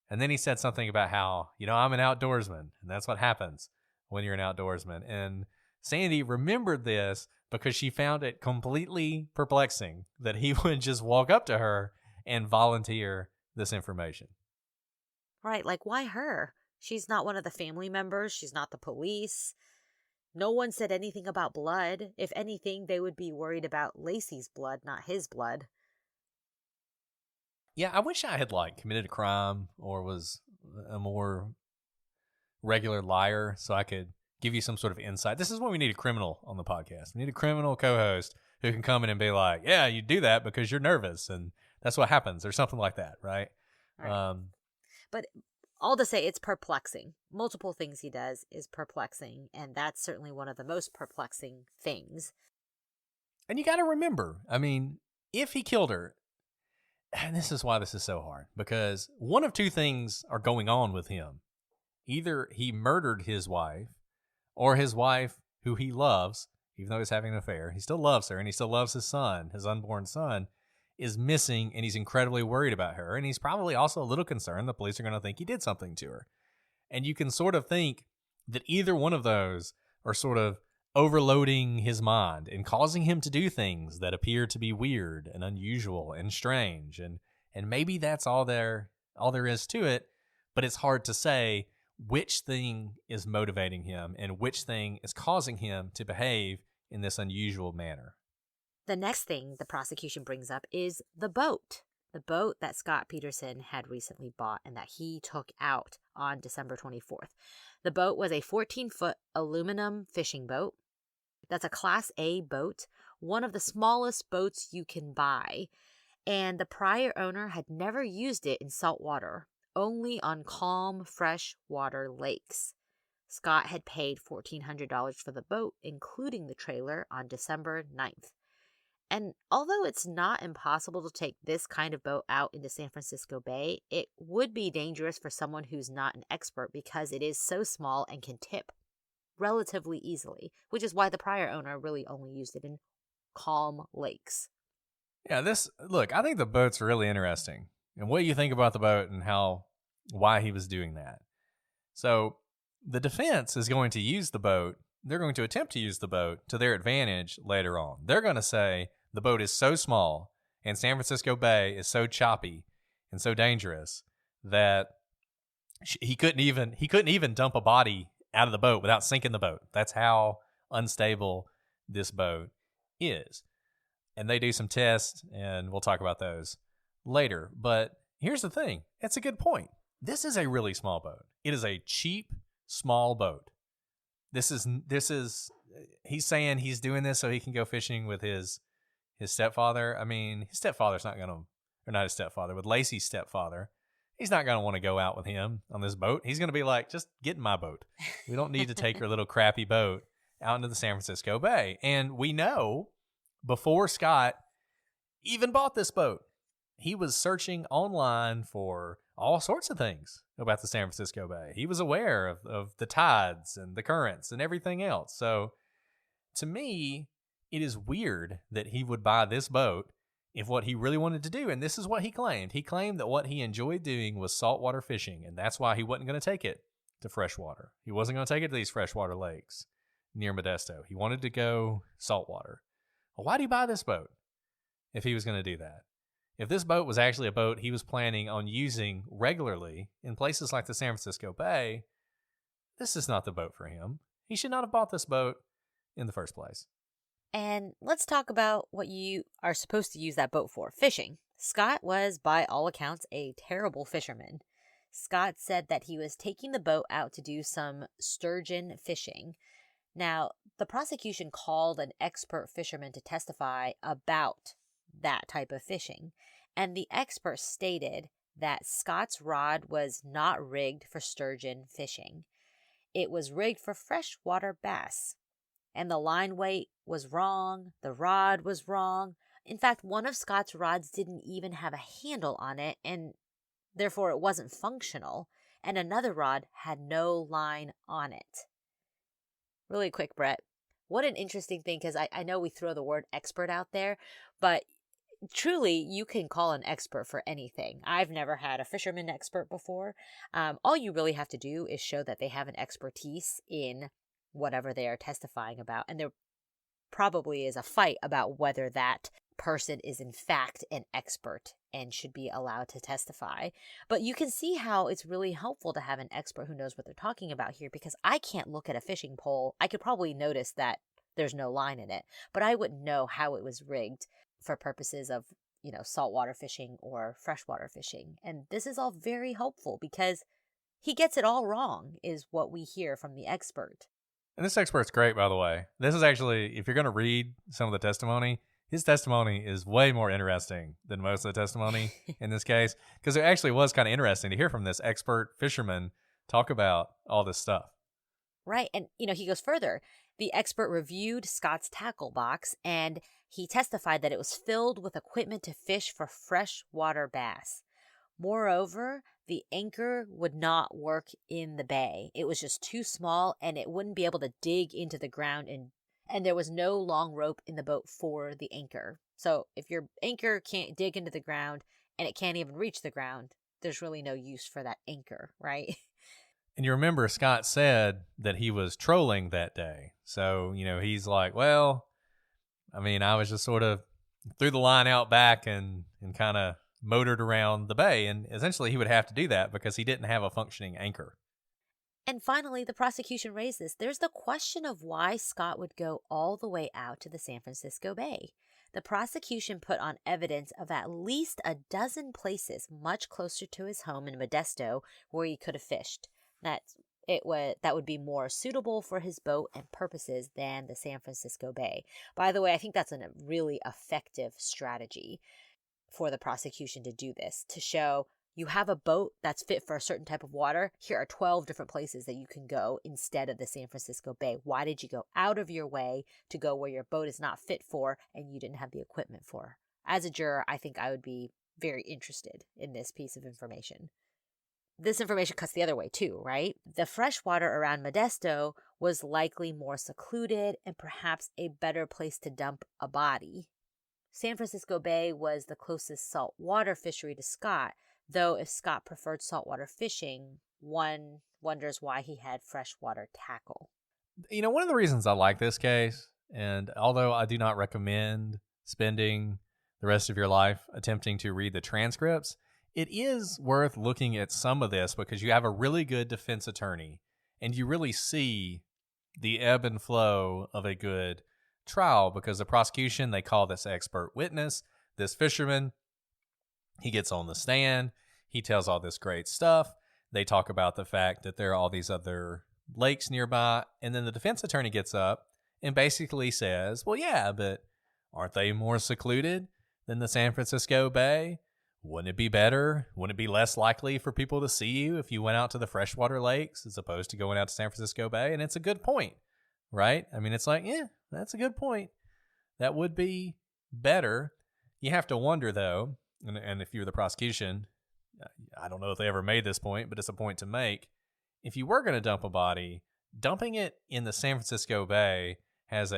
And then he said something about how, I'm an outdoorsman, and that's what happens when you're an outdoorsman. And Sandy remembered this because she found it completely perplexing that he would just walk up to her and volunteer this information. Right, like, why her? She's not one of the family members. She's not the police. No one said anything about blood. If anything, they would be worried about Lacey's blood, not his blood. Yeah, I wish I had, committed a crime or was a more regular liar so I could give you some sort of insight. This is when we need a criminal on the podcast. We need a criminal co-host who can come in and be like, yeah, you do that because you're nervous, and that's what happens, or something like that, right? But all to say, it's perplexing. Multiple things he does is perplexing, and that's certainly one of the most perplexing things. And you got to remember, I mean, if he killed her, and this is why this is so hard, because one of two things are going on with him. Either he murdered his wife, or his wife, who he loves, even though he's having an affair, he still loves her, and he still loves his son, his unborn son, is missing, and he's incredibly worried about her. And he's probably also a little concerned the police are going to think he did something to her. And you can sort of think that either one of those are sort of overloading his mind and causing him to do things that appear to be weird and unusual and strange. And maybe that's all there is to it, but it's hard to say which thing is motivating him and which thing is causing him to behave in this unusual manner. The next thing the prosecution brings up is the boat. The boat that Scott Peterson had recently bought and that he took out on December 24th. The boat was a 14-foot aluminum fishing boat. That's a Class A boat, one of the smallest boats you can buy. And the prior owner had never used it in salt water, only on calm, freshwater lakes. Scott had paid $1,400 for the boat, including the trailer, on December 9th. And although it's not impossible to take this kind of boat out into San Francisco Bay, it would be dangerous for someone who's not an expert because it is so small and can tip relatively easily, which is why the prior owner really only used it in calm lakes. Yeah, look, I think the boat's really interesting. And what you think about the boat and why he was doing that. So the defense is going to use the boat. They're going to attempt to use the boat to their advantage later on. They're going to say the boat is so small and San Francisco Bay is so choppy and so dangerous that he couldn't even dump a body out of the boat without sinking the boat. That's how unstable this boat is. And they do some tests, and we'll talk about those later. But here's the thing. It's a good point. This is a really small boat. It is a cheap, small boat. He's saying he's doing this so he can go fishing with his stepfather. I mean, his stepfather's not going to, or not his stepfather, with Lacey's stepfather. He's not going to want to go out with him on this boat. He's going to be like, just get in my boat. We don't need to take your little crappy boat out into the San Francisco Bay. And we know before Scott even bought this boat, he was searching online for all sorts of things about the San Francisco Bay. He was aware of the tides and the currents and everything else. So to me, it is weird that he would buy this boat if what he really wanted to do, and this is what he claimed. He claimed that what he enjoyed doing was saltwater fishing, and that's why he wasn't going to take it to freshwater. He wasn't going to take it to these freshwater lakes near Modesto. He wanted to go saltwater. Well, why did he buy this boat if he was going to do that? If this boat was actually a boat he was planning on using regularly in places like the San Francisco Bay, this is not the boat for him. He should not have bought this boat in the first place. And let's talk about what you are supposed to use that boat for, fishing. Scott was, by all accounts, a terrible fisherman. Scott said that he was taking the boat out to do some sturgeon fishing. Now, the prosecution called an expert fisherman to testify about that type of fishing, and the expert stated that Scott's rod was not rigged for sturgeon fishing. It was rigged for freshwater bass. And the line weight was wrong, the rod was wrong. In fact, one of Scott's rods didn't even have a handle on it, and therefore it wasn't functional, and another rod had no line on it. Really quick, Brett, what an interesting thing, because I know we throw the word expert out there, but truly, you can call an expert for anything. I've never had a fisherman expert before. All you really have to do is show that they have an expertise in whatever they are testifying about. And there probably is a fight about whether that person is in fact an expert and should be allowed to testify. But you can see how it's really helpful to have an expert who knows what they're talking about here, because I can't look at a fishing pole. I could probably notice that there's no line in it, but I wouldn't know how it was rigged for purposes of, saltwater fishing or freshwater fishing. And this is all very helpful because he gets it all wrong, is what we hear from the expert. And this expert's great, by the way. This is actually, if you're going to read some of the testimony, his testimony is way more interesting than most of the testimony in this case, because it actually was kind of interesting to hear from this expert fisherman talk about all this stuff. Right. And, he goes further. The expert reviewed Scott's tackle box, and he testified that it was filled with equipment to fish for freshwater bass. Moreover, the anchor would not work in the bay. It was just too small, and it wouldn't be able to dig into the ground, and there was no long rope in the boat for the anchor. So if your anchor can't dig into the ground and it can't even reach the ground, there's really no use for that anchor, right? And you remember Scott said that he was trolling that day. So, he's like, well, I was just sort of threw the line out back and kind of motored around the bay. And essentially he would have to do that because he didn't have a functioning anchor. And finally, the prosecution raised this. There's the question of why Scott would go all the way out to the San Francisco Bay. The prosecution put on evidence of at least a dozen places much closer to his home in Modesto where he could have fished. That would be more suitable for his boat and purposes than the San Francisco Bay. By the way, I think that's a really effective strategy for the prosecution to do this, to show you have a boat that's fit for a certain type of water. Here are 12 different places that you can go instead of the San Francisco Bay. Why did you go out of your way to go where your boat is not fit for and you didn't have the equipment for? As a juror, I think I would be very interested in this piece of information. This information cuts the other way too, right? The freshwater around Modesto was likely more secluded and perhaps a better place to dump a body. San Francisco Bay was the closest saltwater fishery to Scott, though if Scott preferred saltwater fishing, one wonders why he had freshwater tackle. One of the reasons I like this case, and although I do not recommend spending the rest of your life attempting to read the transcripts, it is worth looking at some of this because you have a really good defense attorney and you really see the ebb and flow of a good trial because the prosecution, they call this expert witness, this fisherman, he gets on the stand, he tells all this great stuff. They talk about the fact that there are all these other lakes nearby, and then the defense attorney gets up and basically says, well, yeah, but aren't they more secluded than the San Francisco Bay? Wouldn't it be better? Wouldn't it be less likely for people to see you if you went out to the freshwater lakes as opposed to going out to San Francisco Bay? And it's a good point, right? It's like, yeah, that's a good point. That would be better. You have to wonder, though, and if you're the prosecution, I don't know if they ever made this point, but it's a point to make. If you were going to dump a body, dumping it in the San Francisco Bay has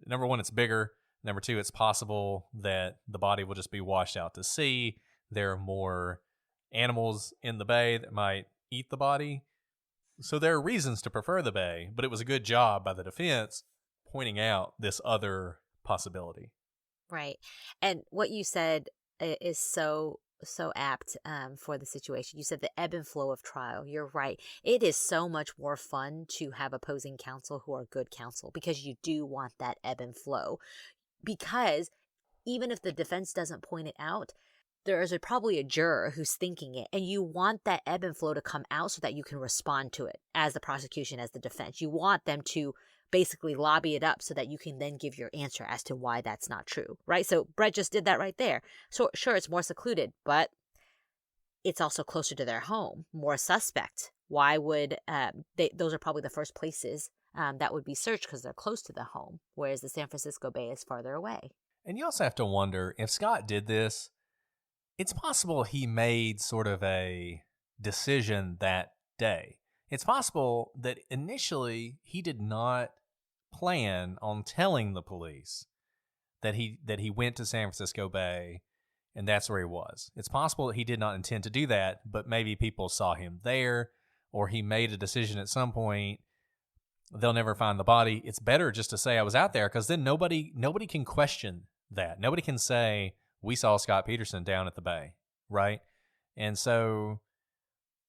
number one, it's bigger. Number two, it's possible that the body will just be washed out to sea. There are more animals in the bay that might eat the body. So there are reasons to prefer the bay, but it was a good job by the defense pointing out this other possibility. Right. And what you said is so apt for the situation. You said the ebb and flow of trial. You're right. It is so much more fun to have opposing counsel who are good counsel because you do want that ebb and flow. Because even if the defense doesn't point it out, there is probably a juror who's thinking it, and you want that ebb and flow to come out so that you can respond to it as the prosecution, as the defense. You want them to basically lobby it up so that you can then give your answer as to why that's not true, right? So Brett just did that right there. So sure, it's more secluded, but it's also closer to their home, more suspect. Why would those are probably the first places that would be searched because they're close to the home, whereas the San Francisco Bay is farther away. And you also have to wonder, if Scott did this, it's possible he made sort of a decision that day. It's possible that initially he did not plan on telling the police that he went to San Francisco Bay and that's where he was. It's possible that he did not intend to do that, but maybe people saw him there, or he made a decision at some point. They'll never find the body. It's better just to say I was out there because then nobody can question that. Nobody can say we saw Scott Peterson down at the bay, right? And so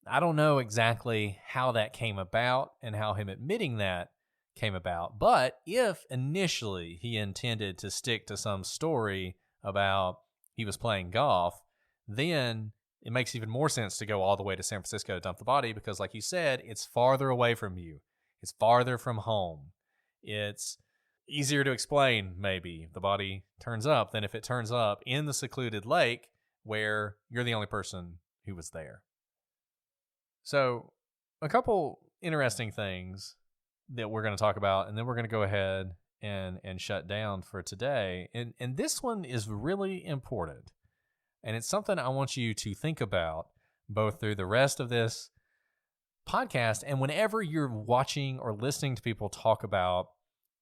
I don't know exactly how that came about and how him admitting that came about. But if initially he intended to stick to some story about he was playing golf, then it makes even more sense to go all the way to San Francisco to dump the body because, like you said, it's farther away from you. It's farther from home. It's easier to explain, maybe, if the body turns up than if it turns up in the secluded lake where you're the only person who was there. So, a couple interesting things that we're going to talk about, and then we're going to go ahead and shut down for today. And this one is really important. And it's something I want you to think about both through the rest of this podcast and whenever you're watching or listening to people talk about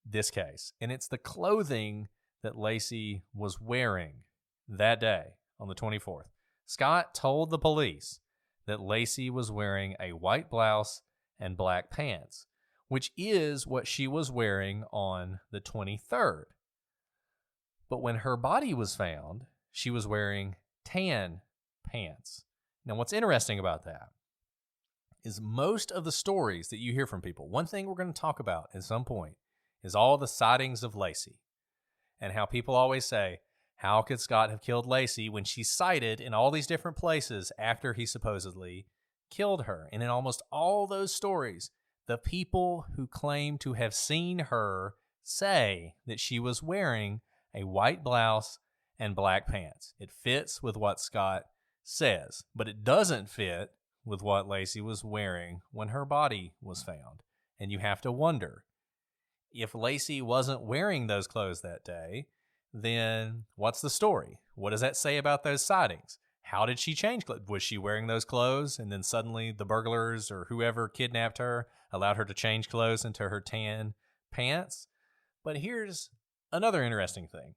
this case. And it's the clothing that Laci was wearing that day on the 24th. Scott told the police that Laci was wearing a white blouse and black pants, which is what she was wearing on the 23rd. But when her body was found, she was wearing tan pants. Now, what's interesting about that is most of the stories that you hear from people, one thing we're going to talk about at some point is all the sightings of Laci and how people always say, how could Scott have killed Laci when she's sighted in all these different places after he supposedly killed her? And in almost all those stories, the people who claim to have seen her say that she was wearing a white blouse and black pants. It fits with what Scott says, but it doesn't fit with what Laci was wearing when her body was found. And you have to wonder, if Laci wasn't wearing those clothes that day, then what's the story? What does that say about those sightings? How did she change clothes? Was she wearing those clothes and then suddenly the burglars or whoever kidnapped her allowed her to change clothes into her tan pants? But here's another interesting thing.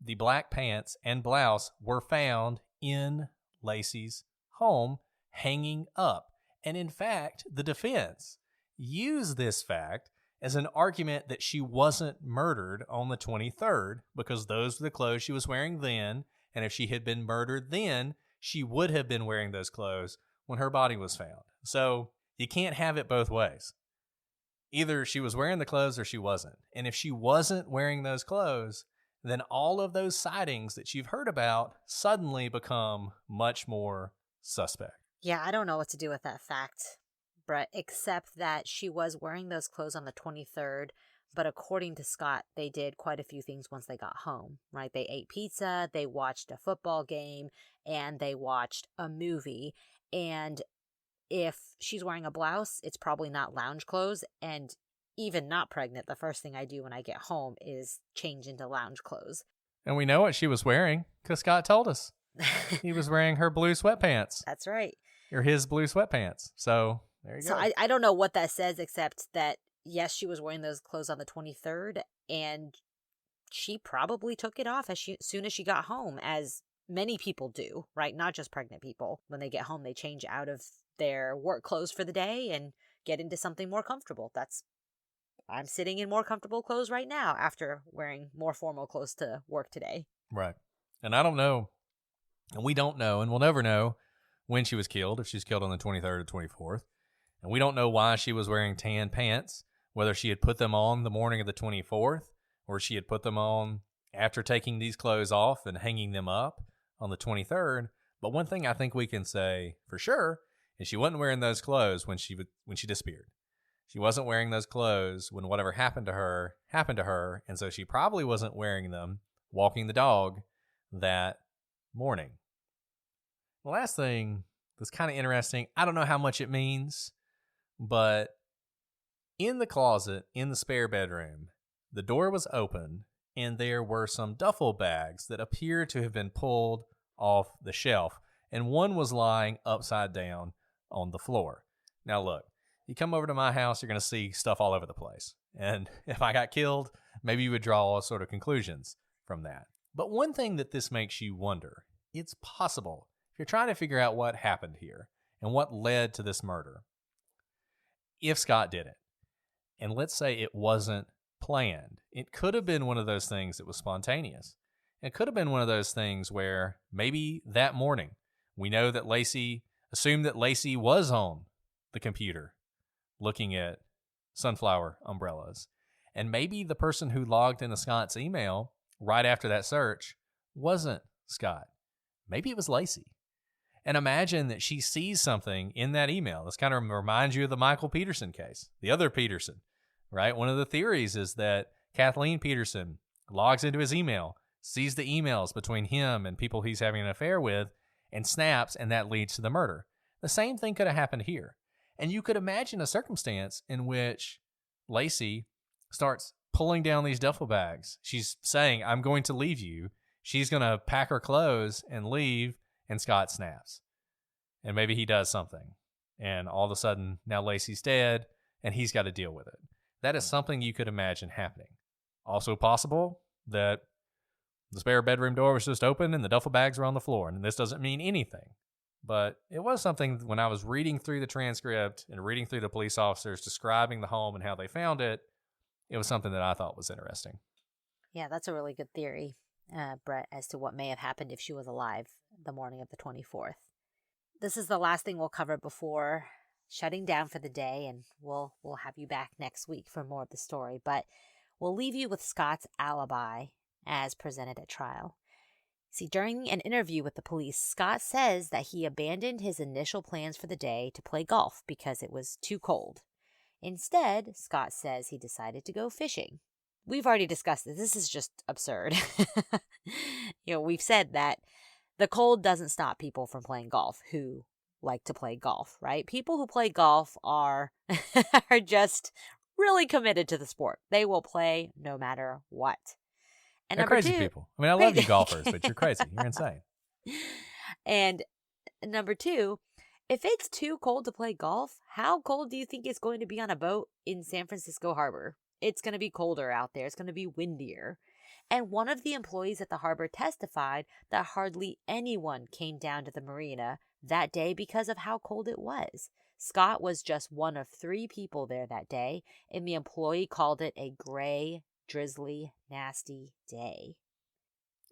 The black pants and blouse were found in Laci's home, hanging up. And in fact, the defense used this fact as an argument that she wasn't murdered on the 23rd because those were the clothes she was wearing then. And if she had been murdered then, she would have been wearing those clothes when her body was found. So you can't have it both ways. Either she was wearing the clothes or she wasn't. And if she wasn't wearing those clothes, then all of those sightings that you've heard about suddenly become much more suspect. Yeah, I don't know what to do with that fact, Brett, except that she was wearing those clothes on the 23rd, but according to Scott, they did quite a few things once they got home, right? They ate pizza, they watched a football game, and they watched a movie. And if she's wearing a blouse, it's probably not lounge clothes, and even not pregnant, the first thing I do when I get home is change into lounge clothes. And we know what she was wearing because Scott told us. He was wearing her blue sweatpants. That's right. Or his blue sweatpants. So there you go. So I don't know what that says, except that, yes, she was wearing those clothes on the 23rd, and she probably took it off as soon as she got home, as many people do, right? Not just pregnant people. When they get home, they change out of their work clothes for the day and get into something more comfortable. I'm sitting in more comfortable clothes right now after wearing more formal clothes to work today. Right. And I don't know, and we don't know, and we'll never know when she was killed, if she was killed on the 23rd or 24th. And we don't know why she was wearing tan pants, whether she had put them on the morning of the 24th or she had put them on after taking these clothes off and hanging them up on the 23rd. But one thing I think we can say for sure is she wasn't wearing those clothes when she disappeared. She wasn't wearing those clothes when whatever happened to her, and so she probably wasn't wearing them walking the dog that morning. The last thing that's kind of interesting, I don't know how much it means, but in the closet, in the spare bedroom, the door was open, and there were some duffel bags that appeared to have been pulled off the shelf, and one was lying upside down on the floor. Now look, you come over to my house, you're going to see stuff all over the place. And if I got killed, maybe you would draw all sort of conclusions from that. But one thing that this makes you wonder, it's possible, if you're trying to figure out what happened here and what led to this murder, if Scott did it, and let's say it wasn't planned, it could have been one of those things that was spontaneous. It could have been one of those things where maybe that morning, we know that Laci assumed that Laci was on the computer looking at sunflower umbrellas. And maybe the person who logged into Scott's email right after that search wasn't Scott. Maybe it was Laci. And imagine that she sees something in that email. This kind of reminds you of the Michael Peterson case, the other Peterson, right? One of the theories is that Kathleen Peterson logs into his email, sees the emails between him and people he's having an affair with, and snaps, and that leads to the murder. The same thing could have happened here. And you could imagine a circumstance in which Lacey starts pulling down these duffel bags. She's saying, I'm going to leave you. She's going to pack her clothes and leave, and Scott snaps. And maybe he does something. And all of a sudden, now Lacey's dead, and he's got to deal with it. That is something you could imagine happening. Also possible that the spare bedroom door was just open and the duffel bags were on the floor. And this doesn't mean anything. But it was something when I was reading through the transcript and reading through the police officers describing the home and how they found it, it was something that I thought was interesting. Yeah, that's a really good theory, Brett, as to what may have happened if she was alive the morning of the 24th. This is the last thing we'll cover before shutting down for the day, and we'll have you back next week for more of the story. But we'll leave you with Scott's alibi as presented at trial. See, during an interview with the police, Scott says that he abandoned his initial plans for the day to play golf because it was too cold. Instead, Scott says he decided to go fishing. We've already discussed this. This is just absurd. We've said that the cold doesn't stop people from playing golf who like to play golf, right? People who play golf are just really committed to the sport. They will play no matter what. And they're crazy people. I mean, I love you golfers, but you're crazy. You're insane. And number two, if it's too cold to play golf, how cold do you think it's going to be on a boat in San Francisco Harbor? It's going to be colder out there. It's going to be windier. And one of the employees at the harbor testified that hardly anyone came down to the marina that day because of how cold it was. Scott was just one of 3 people there that day, and the employee called it a gray, drizzly, nasty day.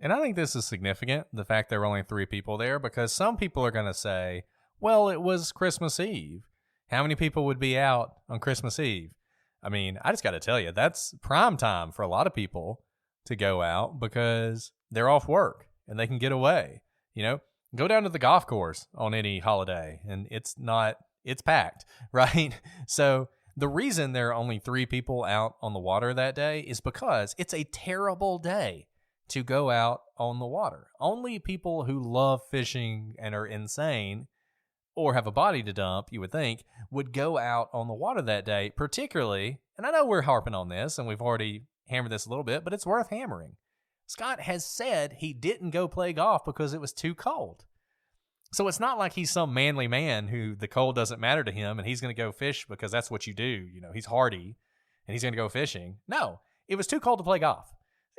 And I think this is significant, the fact there were only 3 people there, because some people are going to say, well, it was Christmas Eve. How many people would be out on Christmas Eve? I mean, I just got to tell you, that's prime time for a lot of people to go out because they're off work and they can get away. Go down to the golf course on any holiday and it's packed, right? So the reason there are only 3 people out on the water that day is because it's a terrible day to go out on the water. Only people who love fishing and are insane or have a body to dump, you would think, would go out on the water that day, particularly, and I know we're harping on this and we've already hammered this a little bit, but it's worth hammering. Scott has said he didn't go play golf because it was too cold. So it's not like he's some manly man who the cold doesn't matter to him and he's going to go fish because that's what you do. He's hardy and he's going to go fishing. No, it was too cold to play golf.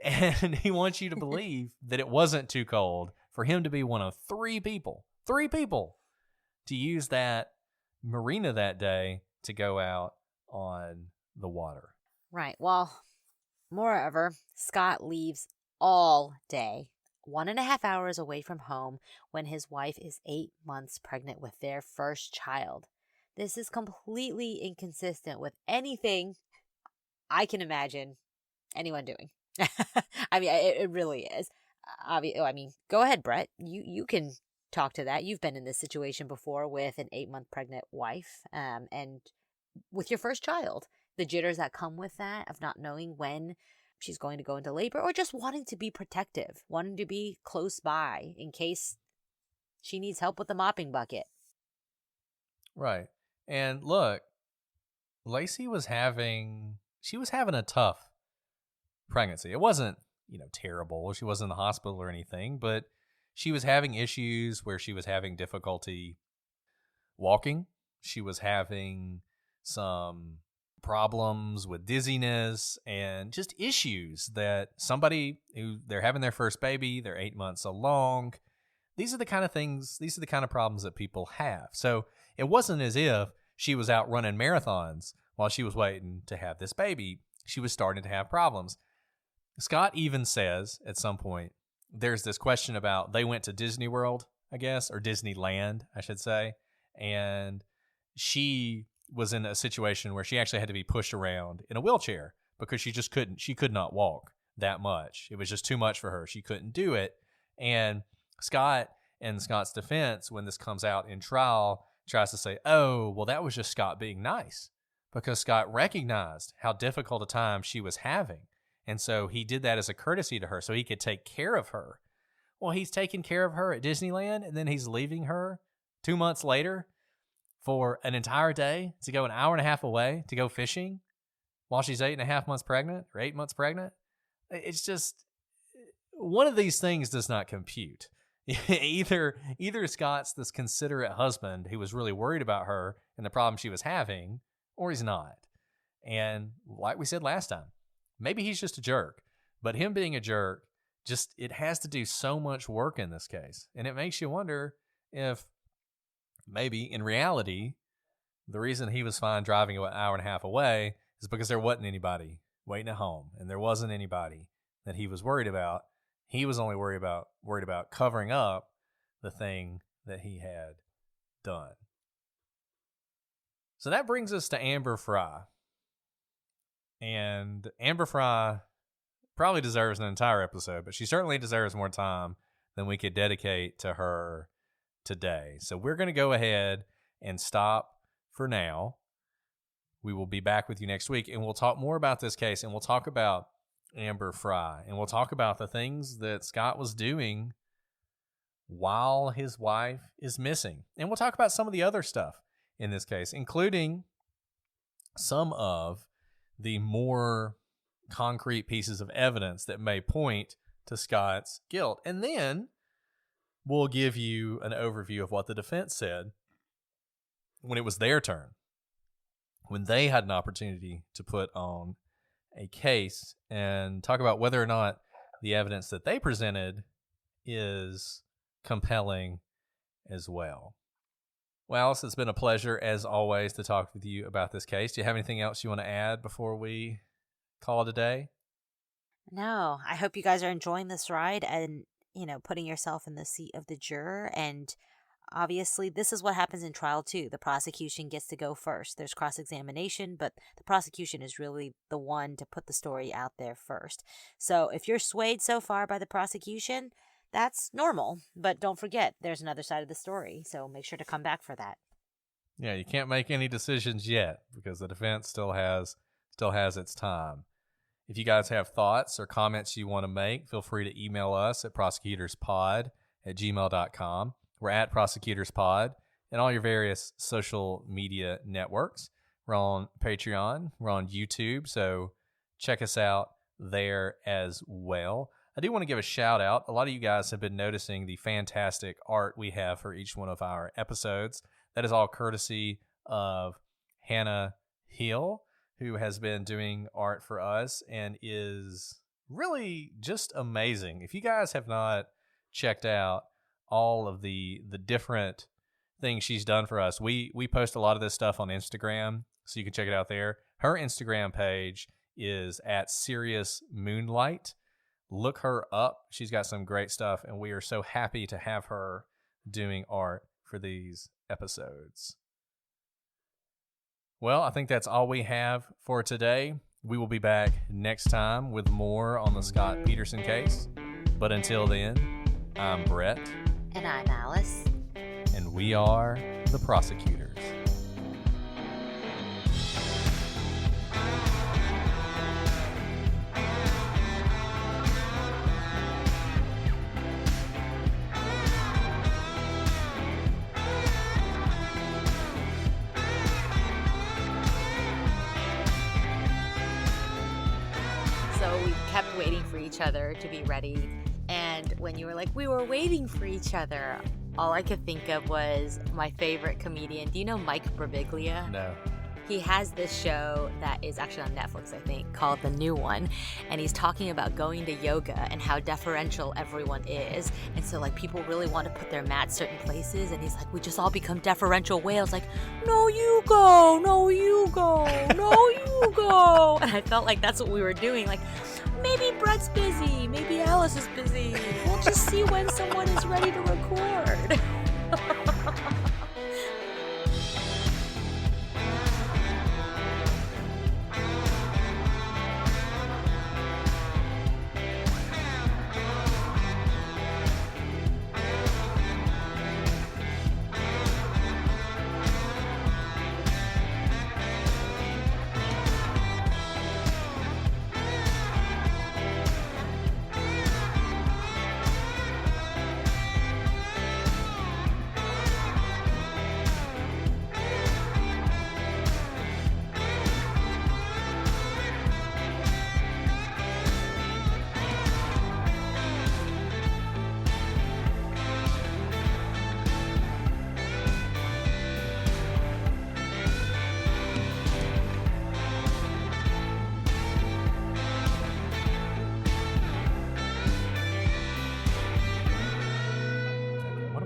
And he wants you to believe that it wasn't too cold for him to be one of 3 people to use that marina that day to go out on the water. Right. Well, moreover, Scott leaves all day, 1.5 hours away from home when his wife is 8 months pregnant with their first child. This is completely inconsistent with anything I can imagine anyone doing. I mean, it really is. Go ahead, Brett. You can talk to that. You've been in this situation before with an 8-month pregnant wife, and with your first child. The jitters that come with that of not knowing when she's going to go into labor or just wanting to be protective, wanting to be close by in case she needs help with the mopping bucket. Right. And look, Lacey was having a tough pregnancy. It wasn't, terrible. She wasn't in the hospital or anything, but she was having issues where she was having difficulty walking. She was having some problems with dizziness and just issues that somebody who they're having their first baby, they're 8 months along. These are the kind of problems that people have. So it wasn't as if she was out running marathons while she was waiting to have this baby. She was starting to have problems. Scott even says at some point, there's this question about they went to Disney World, I guess, or Disneyland, I should say. And she was in a situation where she actually had to be pushed around in a wheelchair because she could not walk that much. It was just too much for her. She couldn't do it. And Scott, in Scott's defense, when this comes out in trial, tries to say, oh, well, that was just Scott being nice because Scott recognized how difficult a time she was having. And so he did that as a courtesy to her so he could take care of her. Well, he's taking care of her at Disneyland and then he's leaving her 2 months later for an entire day to go an hour and a half away to go fishing. while she's 8.5 months pregnant or 8 months pregnant. It's just one of these things does not compute. Either Scott's this considerate husband who was really worried about her and the problem she was having, or he's not. And like we said last time, maybe he's just a jerk. But him being a jerk, it has to do so much work in this case. And it makes you wonder if maybe in reality, the reason he was fine driving an hour and a half away is because there wasn't anybody waiting at home, and there wasn't anybody that he was worried about. He was only worried about covering up the thing that he had done. So that brings us to Amber Fry. And Amber Fry probably deserves an entire episode, but she certainly deserves more time than we could dedicate to her today. So we're going to go ahead and stop for now. We will be back with you next week, and we'll talk more about this case, and we'll talk about Amber Fry, and we'll talk about the things that Scott was doing while his wife is missing. And we'll talk about some of the other stuff in this case, including some of the more concrete pieces of evidence that may point to Scott's guilt. And then we'll give you an overview of what the defense said when it was their turn, when they had an opportunity to put on a case, and talk about whether or not the evidence that they presented is compelling as well. Well, Alice, it's been a pleasure, as always, to talk with you about this case. Do you have anything else you want to add before we call it a day? No, I hope you guys are enjoying this ride and, putting yourself in the seat of the juror. And obviously, this is what happens in trial, too. The prosecution gets to go first. There's cross-examination, but the prosecution is really the one to put the story out there first. So if you're swayed so far by the prosecution, that's normal. But don't forget, there's another side of the story. So make sure to come back for that. Yeah, you can't make any decisions yet because the defense still has its time. If you guys have thoughts or comments you want to make, feel free to email us at prosecutorspod@gmail.com. We're at prosecutorspod and all your various social media networks. We're on Patreon. We're on YouTube, so check us out there as well. I do want to give a shout out. A lot of you guys have been noticing the fantastic art we have for each one of our episodes. That is all courtesy of Hannah Hill, who has been doing art for us and is really just amazing. If you guys have not checked out all of the different things she's done for us, we post a lot of this stuff on Instagram, so you can check it out there. Her Instagram page is at Serious Moonlight. Look her up. She's got some great stuff, and we are so happy to have her doing art for these episodes. Well, I think that's all we have for today. We will be back next time with more on the Scott Peterson case. But until then, I'm Brett. And I'm Alice. And we are the prosecutors. Kept waiting for each other to be ready, and when you were like, we were waiting for each other, all I could think of was my favorite comedian. Do you know Mike Birbiglia? No. He has this show that is actually on Netflix, I think, called The New One, and he's talking about going to yoga and how deferential everyone is, and so like people really want to put their mats certain places, and he's like, we just all become deferential whales, like, no you go, no you go, no you go. And I felt like that's what we were doing, like, maybe Brett's busy, maybe Alice is busy, we'll just see when someone is ready to record.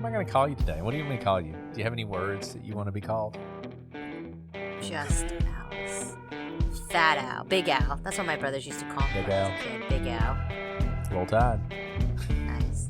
I going to call you today? What do you want me to call you? Do you have any words that you want to be called? Just Alice. Fat Al. Big Al. That's what my brothers used to call me. Big Al. Big Al. Roll Tide. Nice.